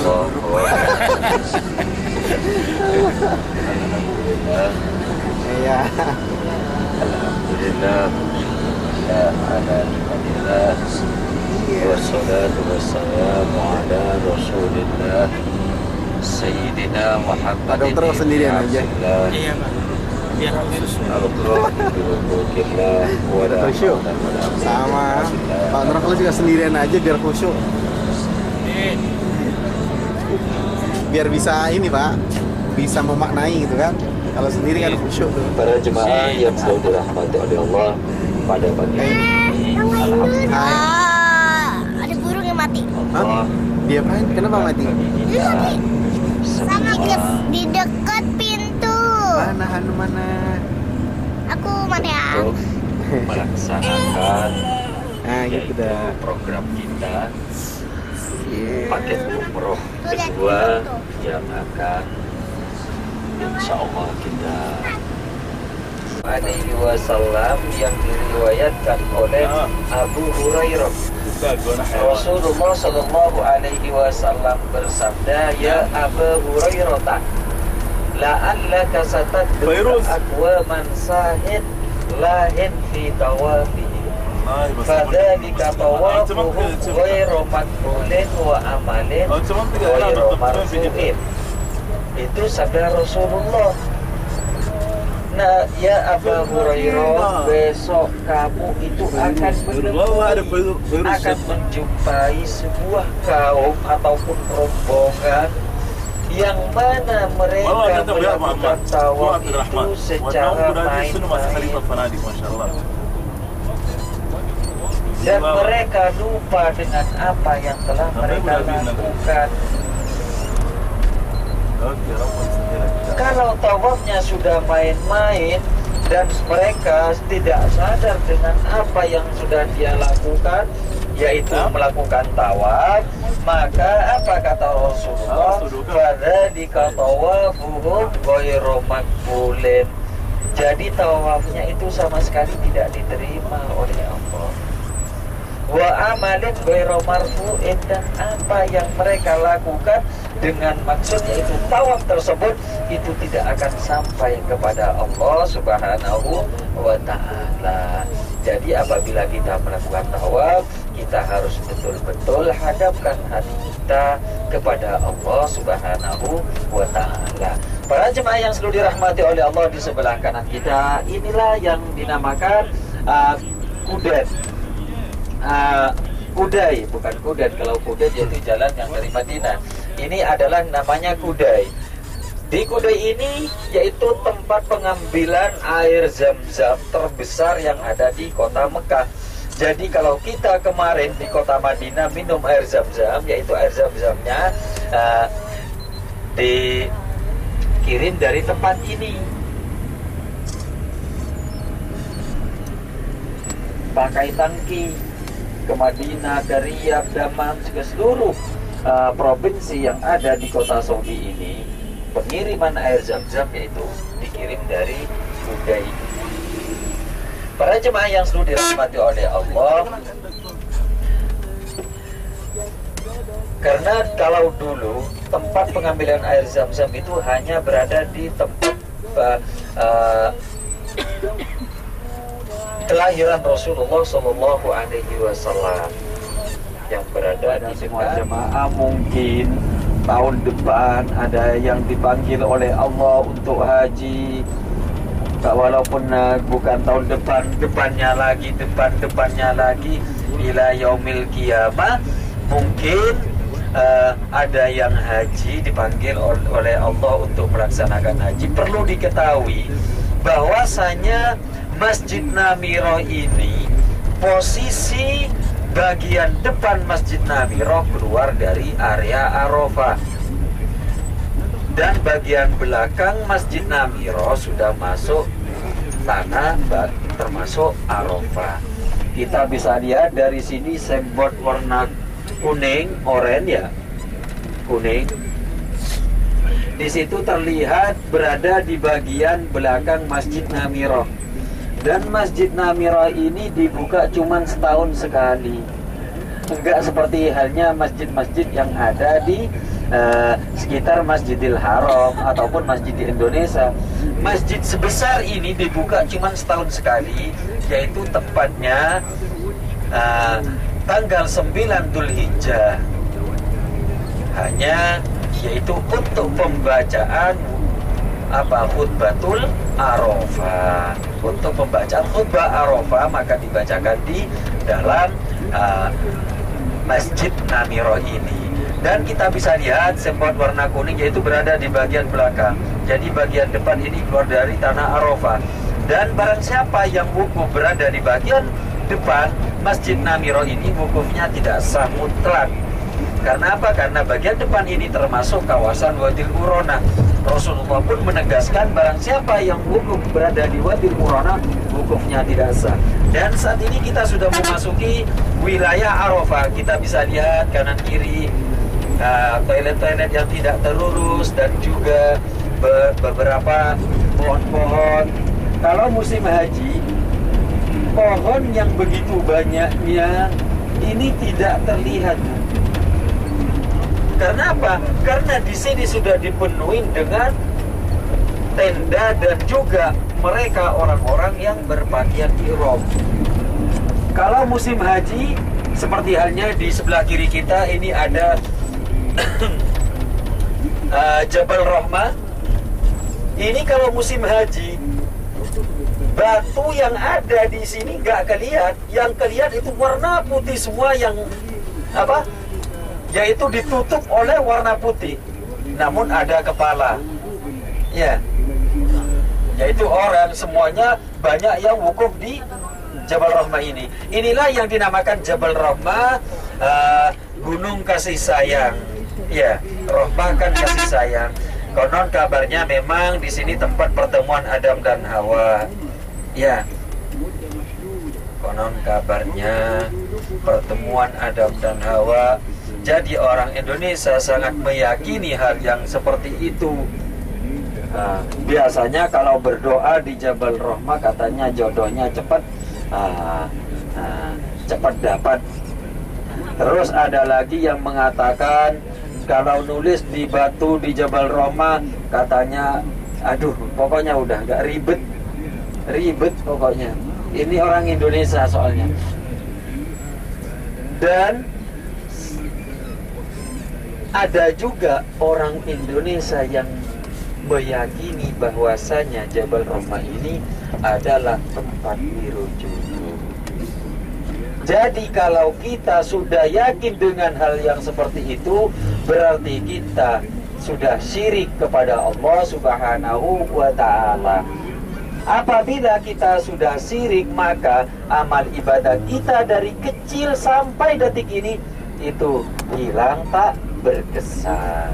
Alhamdulillah. Ya alhamdulillah. Wassalatu wassalamu ala Rasulillah Sayyidina Muhammad. Pak Dokter sendirian aja. Iya, Pak. Biar khusyuk. Sama Pak Nur kalau juga sendirian aja biar khusyuk. Biar bisa ini Pak, bisa memaknai gitu kan. Kalau sendiri kan khusyuk tuh. Para jemaah yang selalu dirahmati oleh Allah, pada pagi ini alhamdulillah Ada burung yang mati. Hah? Dia apa? Kenapa mati? Dia mati. Sama di dekat pintu. Mana? Aku mana ya? Untuk melaksanakan gitu dah program kita paket umroh kedua yang akan insya Allah kita alaihi wasallam yang diriwayatkan oleh Abu Hurairah. Rasulullah Shallallahu Alaihi Wasallam bersabda, ya Abu Hurairah, la'allaka satadkhulu aqwaman sahid lahin fi tawafihi fadzalika tawafuhum ghairu maqbulin wa amalin ghairu marfu'in. Itu sabda Rasulullah. Nah, ya Abu Hurairah, besok kamu itu akan menjumpai sebuah kaum ataupun rombongan yang mana mereka melakukan tawaf itu secara main-main dan mereka lupa dengan apa yang telah mereka lakukan. Kalau tawafnya sudah main-main dan mereka tidak sadar dengan apa yang sudah dia lakukan, yaitu melakukan tawaf, maka apa kata Rasulullah? Fadzalika tawafuhum ghairu maqbulin. Jadi tawafnya itu sama sekali tidak diterima oleh Allah. Wa amalin ghairu marfu'in, dan apa yang mereka lakukan dengan maksudnya itu tawaf tersebut itu tidak akan sampai kepada Allah Subhanahu wa ta'ala. Jadi apabila kita melakukan tawaf, kita harus betul-betul hadapkan hati kita kepada Allah Subhanahu wa Ta'ala. Para jemaah yang selalu dirahmati oleh Allah, di sebelah kanan kita inilah yang dinamakan Kudet. Kudai, bukan Kudet. Kalau Kudet yaitu jalan yang dari Madinah. Ini adalah namanya Kudai. Di Kudai ini yaitu tempat pengambilan air Zam-Zam terbesar yang ada di kota Mekah. Jadi kalau kita kemarin di kota Madinah minum air Zam-Zam, yaitu air Zam-Zamnya dikirim dari tempat ini. Pakai tangki ke Madinah, ke Riyadh, Daman, juga seluruh provinsi yang ada di kota Saudi ini, pengiriman air Zam-Zam yaitu dikirim dari Kudai. Para jemaah yang selalu dirahmati oleh Allah, karena kalau dulu tempat pengambilan air Zam-Zam itu hanya berada di tempat kelahiran Rasulullah Shallallahu Alaihi Wasallam yang berada di semua jemaah. Mungkin tahun depan ada yang dipanggil oleh Allah untuk haji, walaupun bukan tahun depan, depannya lagi ila yaumil qiyamah, mungkin ada yang haji dipanggil oleh Allah untuk melaksanakan haji. Perlu diketahui bahwasanya Masjid Namiro ini, posisi bagian depan Masjid Namiro keluar dari area Arafah, dan bagian belakang Masjid Namiro sudah masuk tanah termasuk Arafah. Kita bisa lihat dari sini simbol warna kuning, oranye ya, kuning. Di situ terlihat berada di bagian belakang Masjid Namiro. Dan Masjid Namiro ini dibuka cuma setahun sekali. Enggak seperti halnya masjid-masjid yang ada di sekitar Masjidil Haram ataupun masjid di Indonesia. Masjid sebesar ini dibuka cuma setahun sekali, yaitu tepatnya tanggal 9 Dzulhijjah. Hanya yaitu untuk pembacaan khutbatul Arafah. Untuk pembacaan khutbah Arafah maka dibacakan di dalam Masjid Namiro ini. Dan kita bisa lihat simbol warna kuning yaitu berada di bagian belakang. Jadi bagian depan ini keluar dari tanah Arafah. Dan barang siapa yang wukuf berada di bagian depan Masjid Namiro ini, wukufnya tidak sah mutlak. Karena apa? Karena bagian depan ini termasuk kawasan Wadil Qurana. Rasulullah pun menegaskan barang siapa yang wukuf berada di Wadil Qurana, wukufnya tidak sah. Dan saat ini kita sudah memasuki wilayah Arafah. Kita bisa lihat kanan kiri toilet-toilet yang tidak terurus dan juga beberapa pohon-pohon. Kalau musim haji, pohon yang begitu banyaknya ini tidak terlihat. Karena apa? Karena di sini sudah dipenuhi dengan tenda dan juga mereka orang-orang yang berpakaian ihram. Kalau musim haji, seperti halnya di sebelah kiri kita ini ada Jabal Rahmah. Ini kalau musim haji, batu yang ada di sini nggak kelihatan. Yang kelihatan itu warna putih semua, yang yaitu ditutup oleh warna putih, namun ada kepala, ya, yaitu orang semuanya banyak yang wukuf di Jabal Rahmah ini. Inilah yang dinamakan Jabal Rahmah, gunung kasih sayang, ya, Rahmah kan kasih sayang. Konon kabarnya memang di sini tempat pertemuan Adam dan Hawa, ya. Konon kabarnya pertemuan Adam dan Hawa. Jadi orang Indonesia sangat meyakini hal yang seperti itu. Biasanya kalau berdoa di Jabal Rahmah katanya jodohnya cepat dapat. Terus ada lagi yang mengatakan kalau nulis di batu di Jabal Rahmah katanya, aduh pokoknya udah gak ribet pokoknya. Ini orang Indonesia soalnya. Dan ada juga orang Indonesia yang meyakini bahwasanya Jabal Rahmah ini adalah tempat wirojoyo. Jadi kalau kita sudah yakin dengan hal yang seperti itu, berarti kita sudah syirik kepada Allah Subhanahu wa ta'ala. Apabila kita sudah syirik, maka amal ibadah kita dari kecil sampai detik ini itu hilang tak berkesan.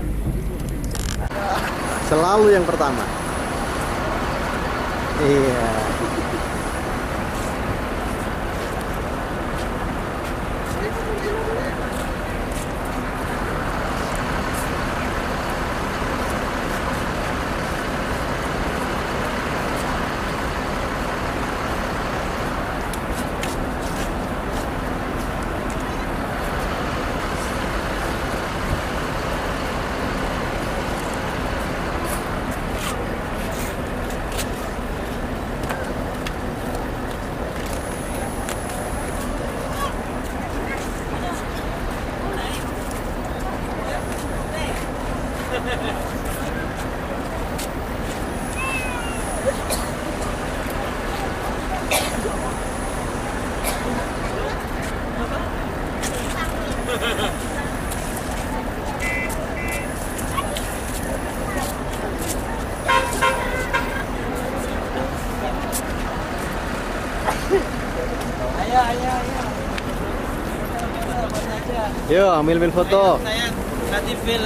Selalu yang pertama. Iya. Yo, ambil foto. Latifil.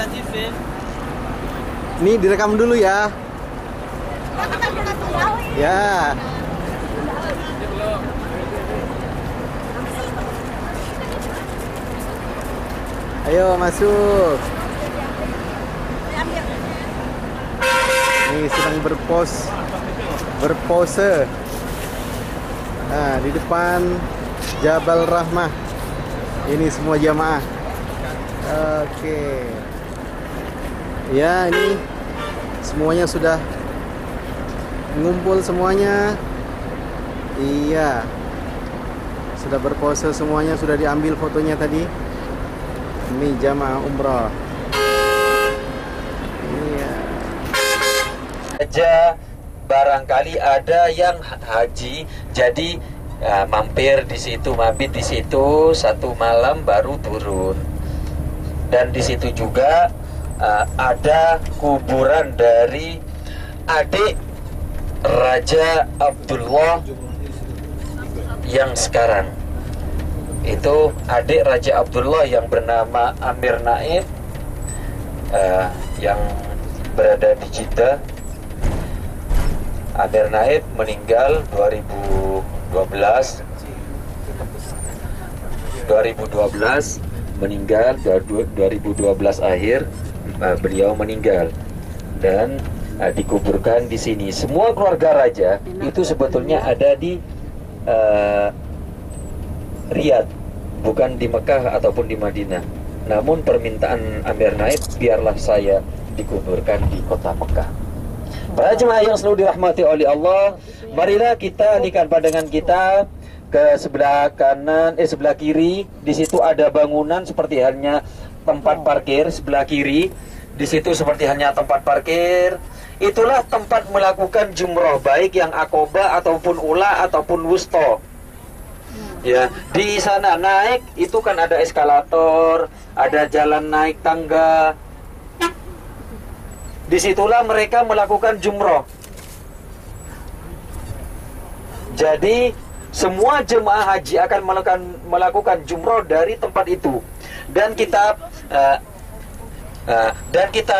Nih direkam dulu ya. Ya. Ayo masuk. Nih sedang berpose. Nah, di depan Jabal Rahmah. Ini semua jamaah. Oke. Ya, ini semuanya sudah ngumpul semuanya. Iya. Sudah berpose semuanya, sudah diambil fotonya tadi. Ini jamaah umrah. Iya. Aja barangkali ada yang haji, jadi mampir di situ, mabit di situ satu malam baru turun. Dan di situ juga ada kuburan dari adik Raja Abdullah yang sekarang. Itu adik Raja Abdullah yang bernama Amir Naib, yang berada di Jeddah. Amir Naib meninggal 2012 meninggal 2012 akhir, beliau meninggal dan dikuburkan di sini. Semua keluarga raja itu sebetulnya ada di Riyadh, bukan di Mekah ataupun di Madinah. Namun permintaan Amir Naib, biarlah saya dikuburkan di kota Mekah. Para jemaah yang selalu dirahmati oleh Allah, marilah kita alihkan pandangan kita ke sebelah kanan, sebelah kiri. Di situ ada bangunan seperti halnya tempat parkir. Sebelah kiri, di situ seperti halnya tempat parkir. Itulah tempat melakukan jumroh, baik yang Aqobah ataupun Ula ataupun Wusta. Ya, di sana naik itu kan ada eskalator, ada jalan naik tangga. Disitulah mereka melakukan jumroh. Jadi semua jemaah haji akan melakukan jumroh dari tempat itu. Dan kita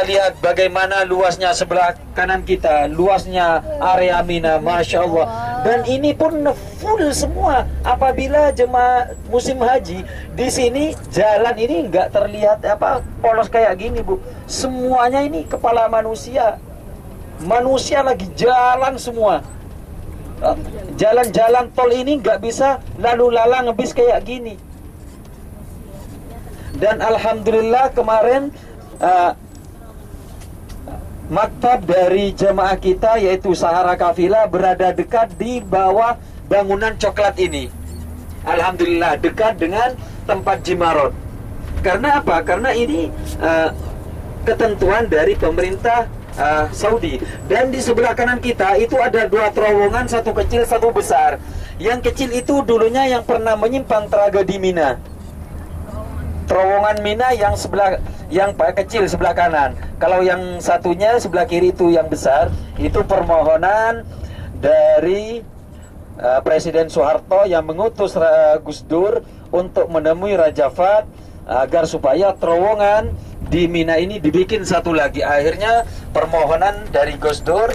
lihat bagaimana luasnya sebelah kanan kita, luasnya area Mina, Masya Allah. Dan ini pun full semua. Apabila jemaah musim haji di sini, jalan ini nggak terlihat polos kayak gini, Bu. Semuanya ini kepala manusia. Manusia lagi jalan semua. Jalan-jalan tol ini nggak bisa lalu lalang habis kayak gini. Dan alhamdulillah kemarin maktab dari jemaah kita yaitu Sahara Kafilah berada dekat di bawah bangunan coklat ini. Alhamdulillah dekat dengan tempat Jimarot. Karena apa? Karena ini ketentuan dari pemerintah Saudi. Dan di sebelah kanan kita itu ada dua terowongan, satu kecil, satu besar. Yang kecil itu dulunya yang pernah menyimpang tragedi Mina. Terowongan Mina yang kecil sebelah kanan. Kalau yang satunya sebelah kiri itu yang besar, itu permohonan dari Presiden Soeharto yang mengutus Gus Dur untuk menemui Raja Fahd agar supaya terowongan di Mina ini dibikin satu lagi. Akhirnya permohonan dari Gus Dur,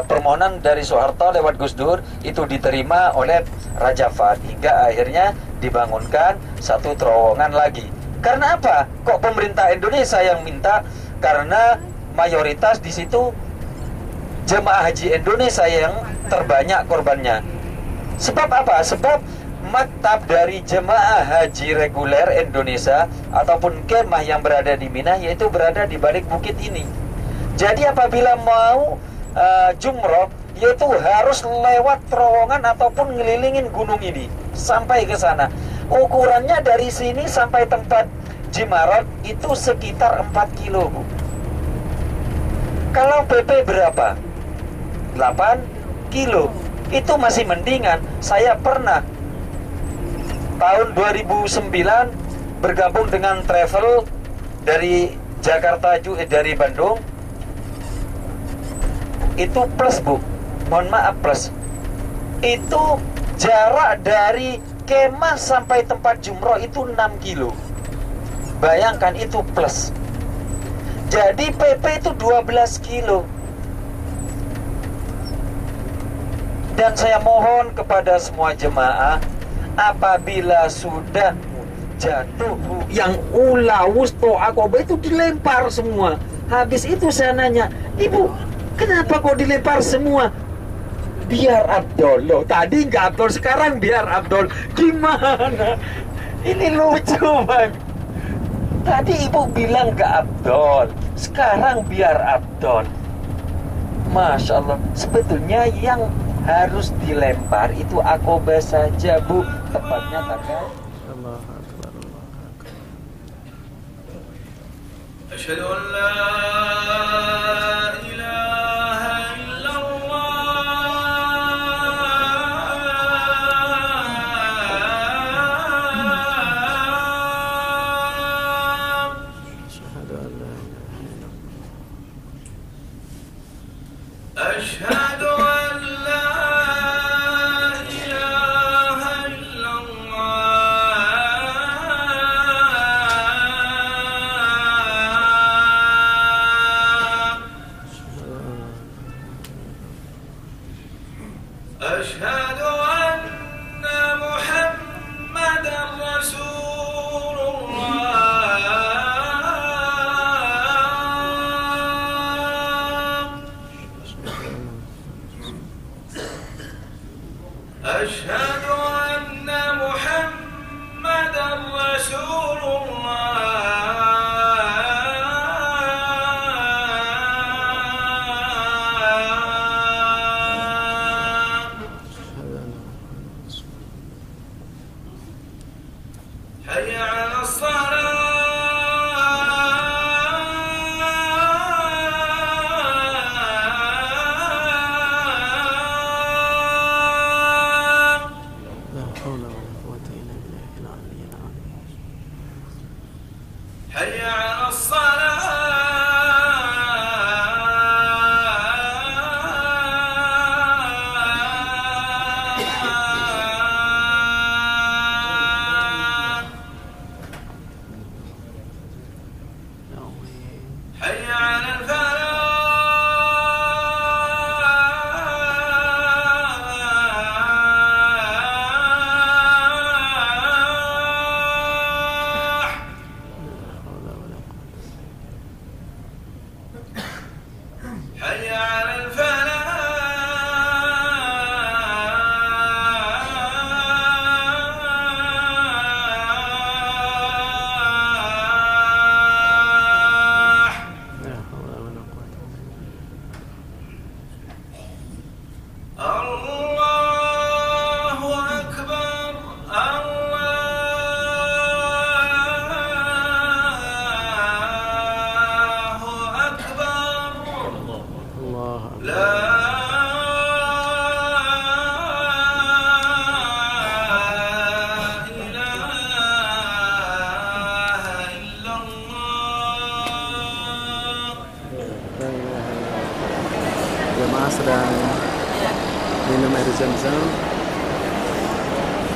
permohonan dari Soeharto lewat Gus Dur itu diterima oleh Raja Fahd, hingga akhirnya dibangunkan satu terowongan lagi. Karena apa? Kok pemerintah Indonesia yang minta? Karena mayoritas di situ jemaah haji Indonesia yang terbanyak korbannya. Sebab apa? Sebab maktab dari jemaah haji reguler Indonesia ataupun kemah yang berada di Mina, yaitu berada di balik bukit ini. Jadi apabila mau jumroh, yaitu harus lewat terowongan ataupun ngelilingin gunung ini sampai ke sana. Ukurannya dari sini sampai tempat Jimarat itu sekitar 4 kilo, Bu. Kalau PP berapa? 8 kilo. Itu masih mendingan. Saya pernah tahun 2009 bergabung dengan travel dari Jakarta, dari Bandung. Itu plus, Bu. Mohon maaf, plus. Itu jarak dari kemah sampai tempat jumroh itu 6 kilo. Bayangkan, itu plus. Jadi PP itu 12 kilo. Dan saya mohon kepada semua jemaah, apabila sudah jatuh yang ulawus to'akoba itu dilempar semua. Habis itu saya nanya, Ibu, kenapa kok dilempar semua? Biar Abdol. Loh, tadi nggak Abdol, sekarang biar Abdol. Gimana? Ini lucu, Bang. Tadi Ibu bilang nggak Abdol, sekarang biar Abdol. Masya Allah. Sebetulnya yang harus dilempar itu Aqabah saja, Bu. Tepatnya tanggal Asyhadu an la ilaha illallah Asyhadu an la أشهد أن محمدا رسول الله أشهد أن محمدا رسول حي على الصلاة لا حول ولا قوة إلا بالله العلي العظيم. حي على الصلاة حي على الفلاح حي على الفلاح لا حول ولا قوة الله أكبر الله jamaah sedang minum air zam-zam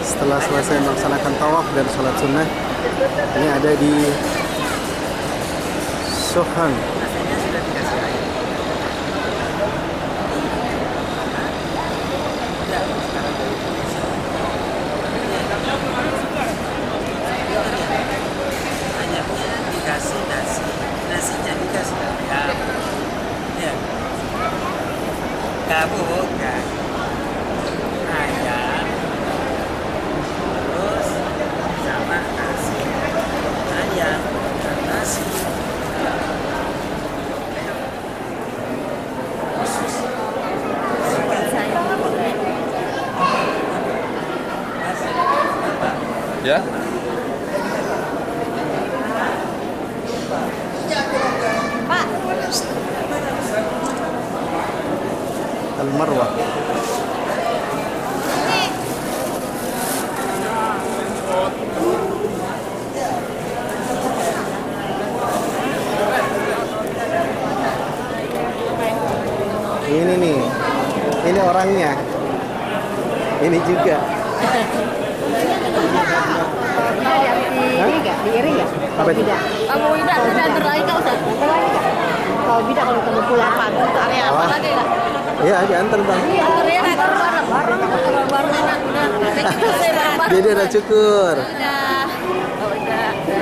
setelah selesai melaksanakan tawaf dan sholat sunnah. Ini ada di Sohan. Dikasih nasi, nasinya dikasih ayam, ya, bukan ayam, terus sama nasi, ayam dan nasi. Ya? Pak. Al-Marwah. Ini nih, ini orangnya. Ini juga. Diiring ya? Apa itu? Kalau tidak, saya antar lagi Kak Ustaz. Antar lagi Kak? Kalau tidak, kalau kita mau pulang pagi, ke area apa lagi Kak? Iya, diantar bang. Iya, antar ya, antar bareng. Jadi udah cukur. Udah.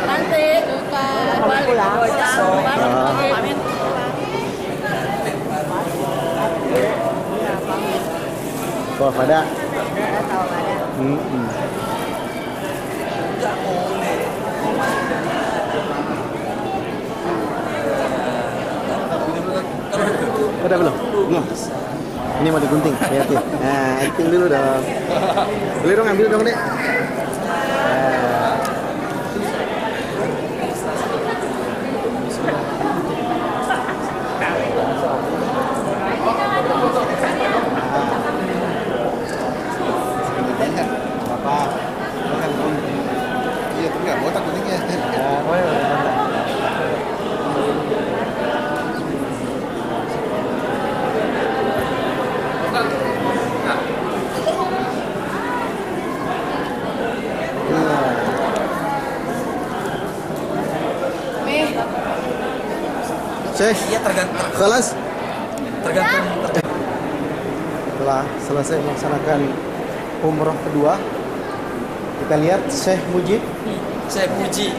Nanti balik. Amin. Wah, pada. Udah belum? Belum. Ini mau digunting, hati-hati. Nah, acting dulu dong. Boleh dong, ambil dong, Dek. Iya, tapi nggak botak kuningnya. Syekh, Iya tergantung. kelas. Tergantung. Setelah selesai melaksanakan umroh kedua, kita lihat Syekh Mujib. Saya puji.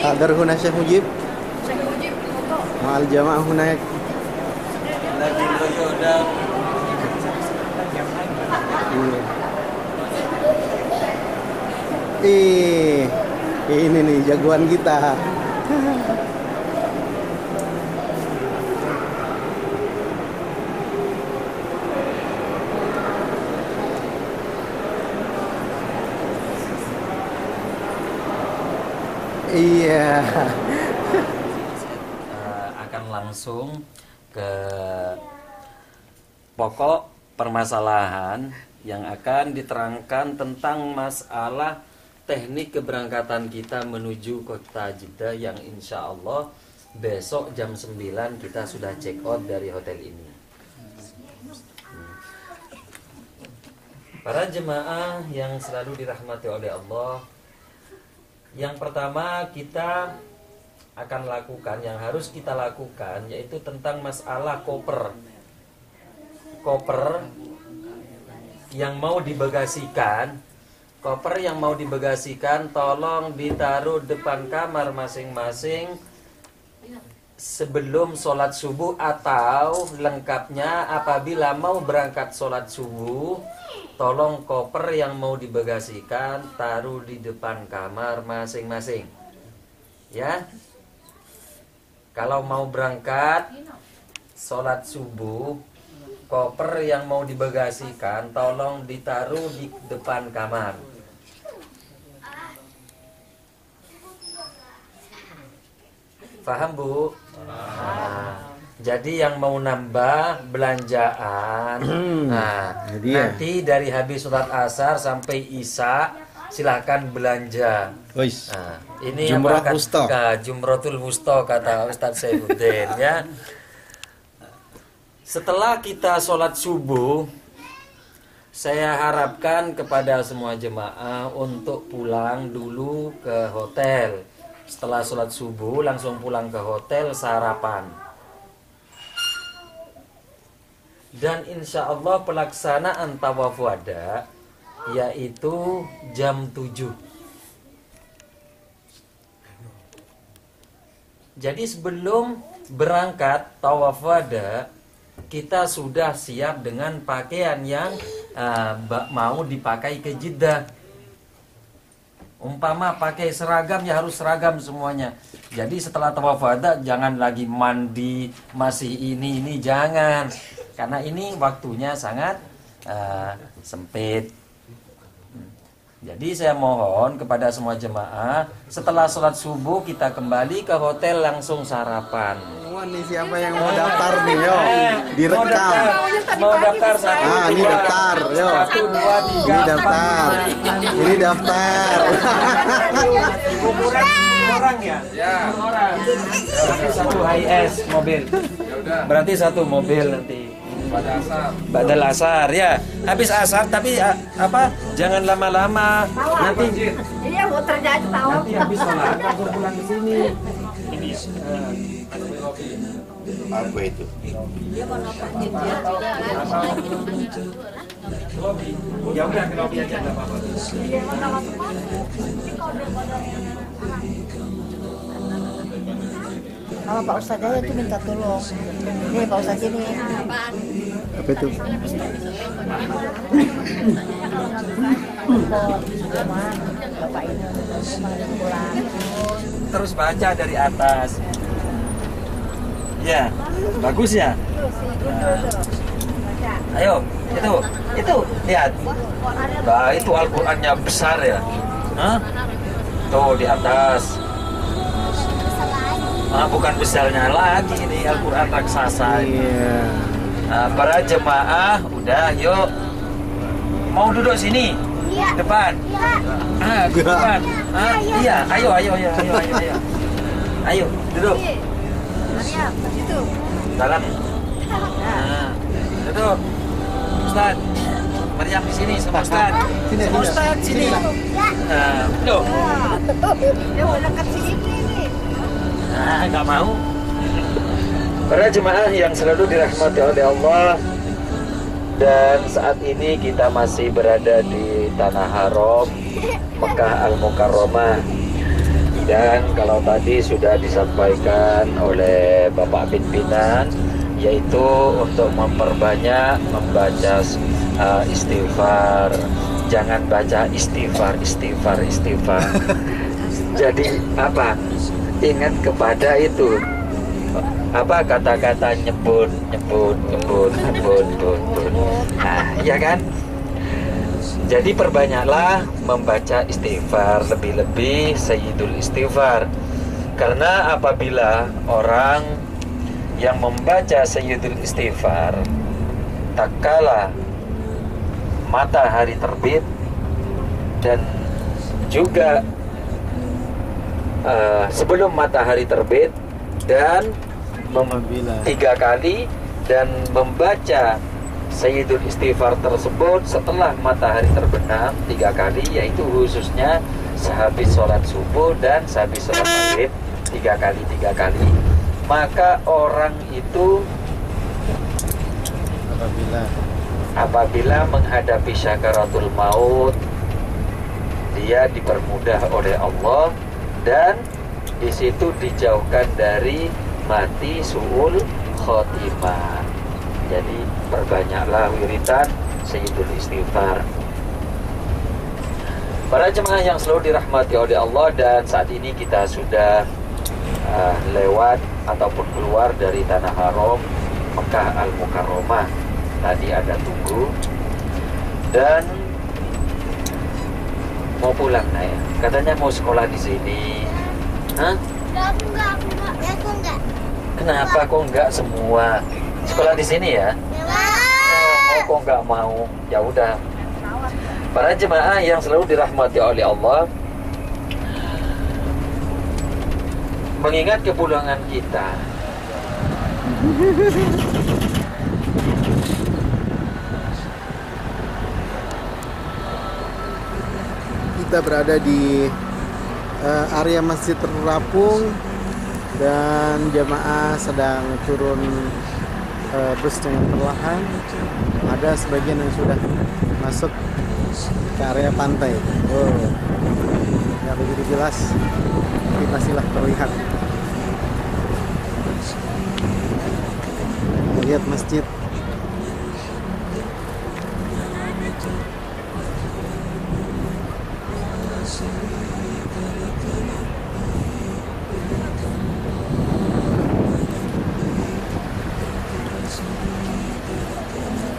Hadar huna Syekh Mujib. Syekh Mujib foto. Ma'al jamaah hunaik. Lagi berjodoh. Ini nih jagoan kita. Iya. Akan langsung ke pokok permasalahan yang akan diterangkan tentang masalah teknik keberangkatan kita menuju kota Jeddah yang insya Allah besok jam 9 kita sudah check out dari hotel ini. Para jemaah yang selalu dirahmati oleh Allah, yang pertama kita akan lakukan, yang harus kita lakukan yaitu tentang masalah koper. Koper yang mau dibagasikan, tolong ditaruh depan kamar masing-masing sebelum sholat subuh, atau lengkapnya apabila mau berangkat sholat subuh, tolong koper yang mau dibagasikan taruh di depan kamar masing-masing. Ya. Kalau mau berangkat sholat subuh, koper yang mau dibagasikan tolong ditaruh di depan kamar. Paham, Bu? Jadi yang mau nambah belanjaan, nanti dari habis sholat asar sampai isya silahkan belanja. Ini Jumrah yang wusta. Jumratul wusta kata Ustaz Saifuddin ya. Setelah kita sholat subuh, saya harapkan kepada semua jemaah untuk pulang dulu ke hotel. Setelah sholat subuh langsung pulang ke hotel, sarapan. Dan insya Allah pelaksanaan tawaf wada yaitu jam 7. Jadi sebelum berangkat tawaf wada, kita sudah siap dengan pakaian yang mau dipakai ke Jeddah. Umpama pakai seragam, ya harus seragam semuanya. Jadi setelah tawaf wada jangan lagi mandi masih ini jangan, karena ini waktunya sangat sempit. Jadi saya mohon kepada semua jemaah, setelah sholat subuh kita kembali ke hotel langsung sarapan. Wah, nih siapa yang mau daftar nih, yo? Direkam. Mau daftar satu. Ini daftar, yo. 1, 2, 3, ini daftar. Ini daftar. Ukuran orang ya? Ya. Orang. Berarti satu HS mobil. Berarti satu mobil nanti. Badal asar ya. Habis asar tapi jangan lama-lama. Nanti Iya, mau terjadi tahu. nanti habis sholat langsung pulang ke sini. Ini Apa itu? Lobby. Ya udah ke lobby aja enggak apa-apa. Sama Pak Ustadz aja tuh minta tolong. Nih Pak Ustadz ini. Apa itu? Bapak ini pulang. Terus baca dari atas. Ya, bagus ya. Ayo, itu lihat. Bah, itu Al-Qur'annya besar ya. Hah? Tuh di atas. Bukan besarnya lagi ini Al-Quran raksasa. Para jemaah udah yuk, mau duduk sini depan. Depan. Iya, ayo duduk. Dalam. Duduk. Ustaz, Maryam di sini sama Ustaz. Ustaz sini. Duduk. Dia mau dekat sini nih. Nggak mau. Para jemaah yang selalu dirahmati oleh Allah, dan saat ini kita masih berada di Tanah Haram, Mekah Al-Mukarramah. Dan kalau tadi sudah disampaikan oleh Bapak pimpinan, yaitu untuk memperbanyak membaca istighfar. Jangan baca istighfar. Jadi apa? Ingat kepada itu, kata-kata nyebut. Nah, ya kan? Jadi perbanyaklah membaca istighfar, lebih-lebih sayyidul istighfar. Karena apabila orang yang membaca sayyidul istighfar, tak kala matahari terbit dan juga sebelum matahari terbit dan 3 kali, dan membaca sayyidul istighfar tersebut setelah matahari terbenam 3 kali, yaitu khususnya sehabis sholat subuh dan sehabis sholat maghrib 3 kali, maka orang itu apabila menghadapi syakaratul maut, dia dipermudah oleh Allah dan di situ dijauhkan dari mati su'ul khotimah. Jadi perbanyaklah wiridan sayyidul istighfar. Para jemaah yang selalu dirahmati oleh Allah, dan saat ini kita sudah lewat ataupun keluar dari Tanah Haram Mekah Al-Mukarramah. Tadi ada tunggu dan mau pulang ya. Katanya mau sekolah di sini. Hah? Enggak. Kenapa kok enggak semua? Sekolah di sini ya? Oh, kok enggak mau? Ya udah. Para jemaah yang selalu dirahmati oleh Allah, mengingat kepulangan kita Kita berada di area Masjid Terapung dan jamaah sedang turun bus dengan perlahan. Ada sebagian yang sudah masuk ke area pantai. Oh, nggak begitu jelas, tapi pastilah terlihat. Lihat masjid.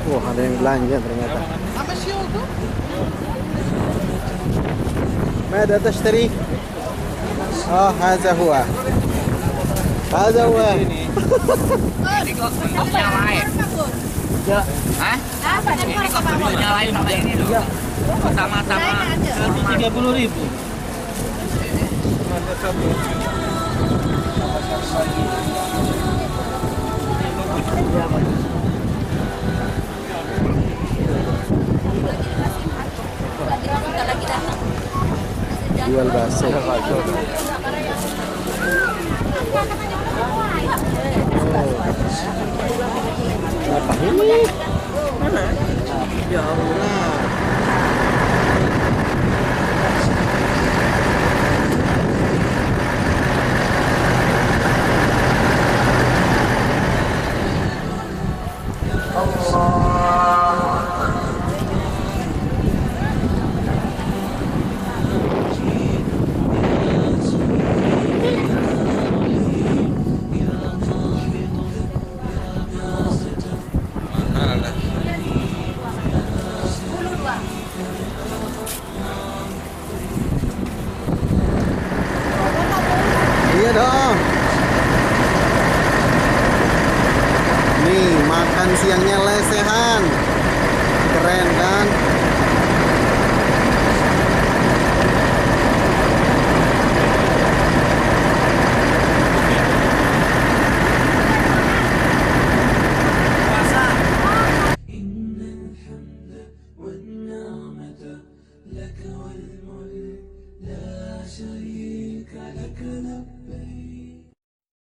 Wah, ada yang belanja ternyata. ماذا تشتري؟ هذا هو. هذا هو. Ini kok bentuknya lain. Ya. Hah? Ini kok bentuknya lain sama ini loh. Ya. Sama-sama 30.000. Jual bakso. Apa ini? Mana? Ya Allah. Iya dong. Nih, makan siangnya lesehan. Keren kan?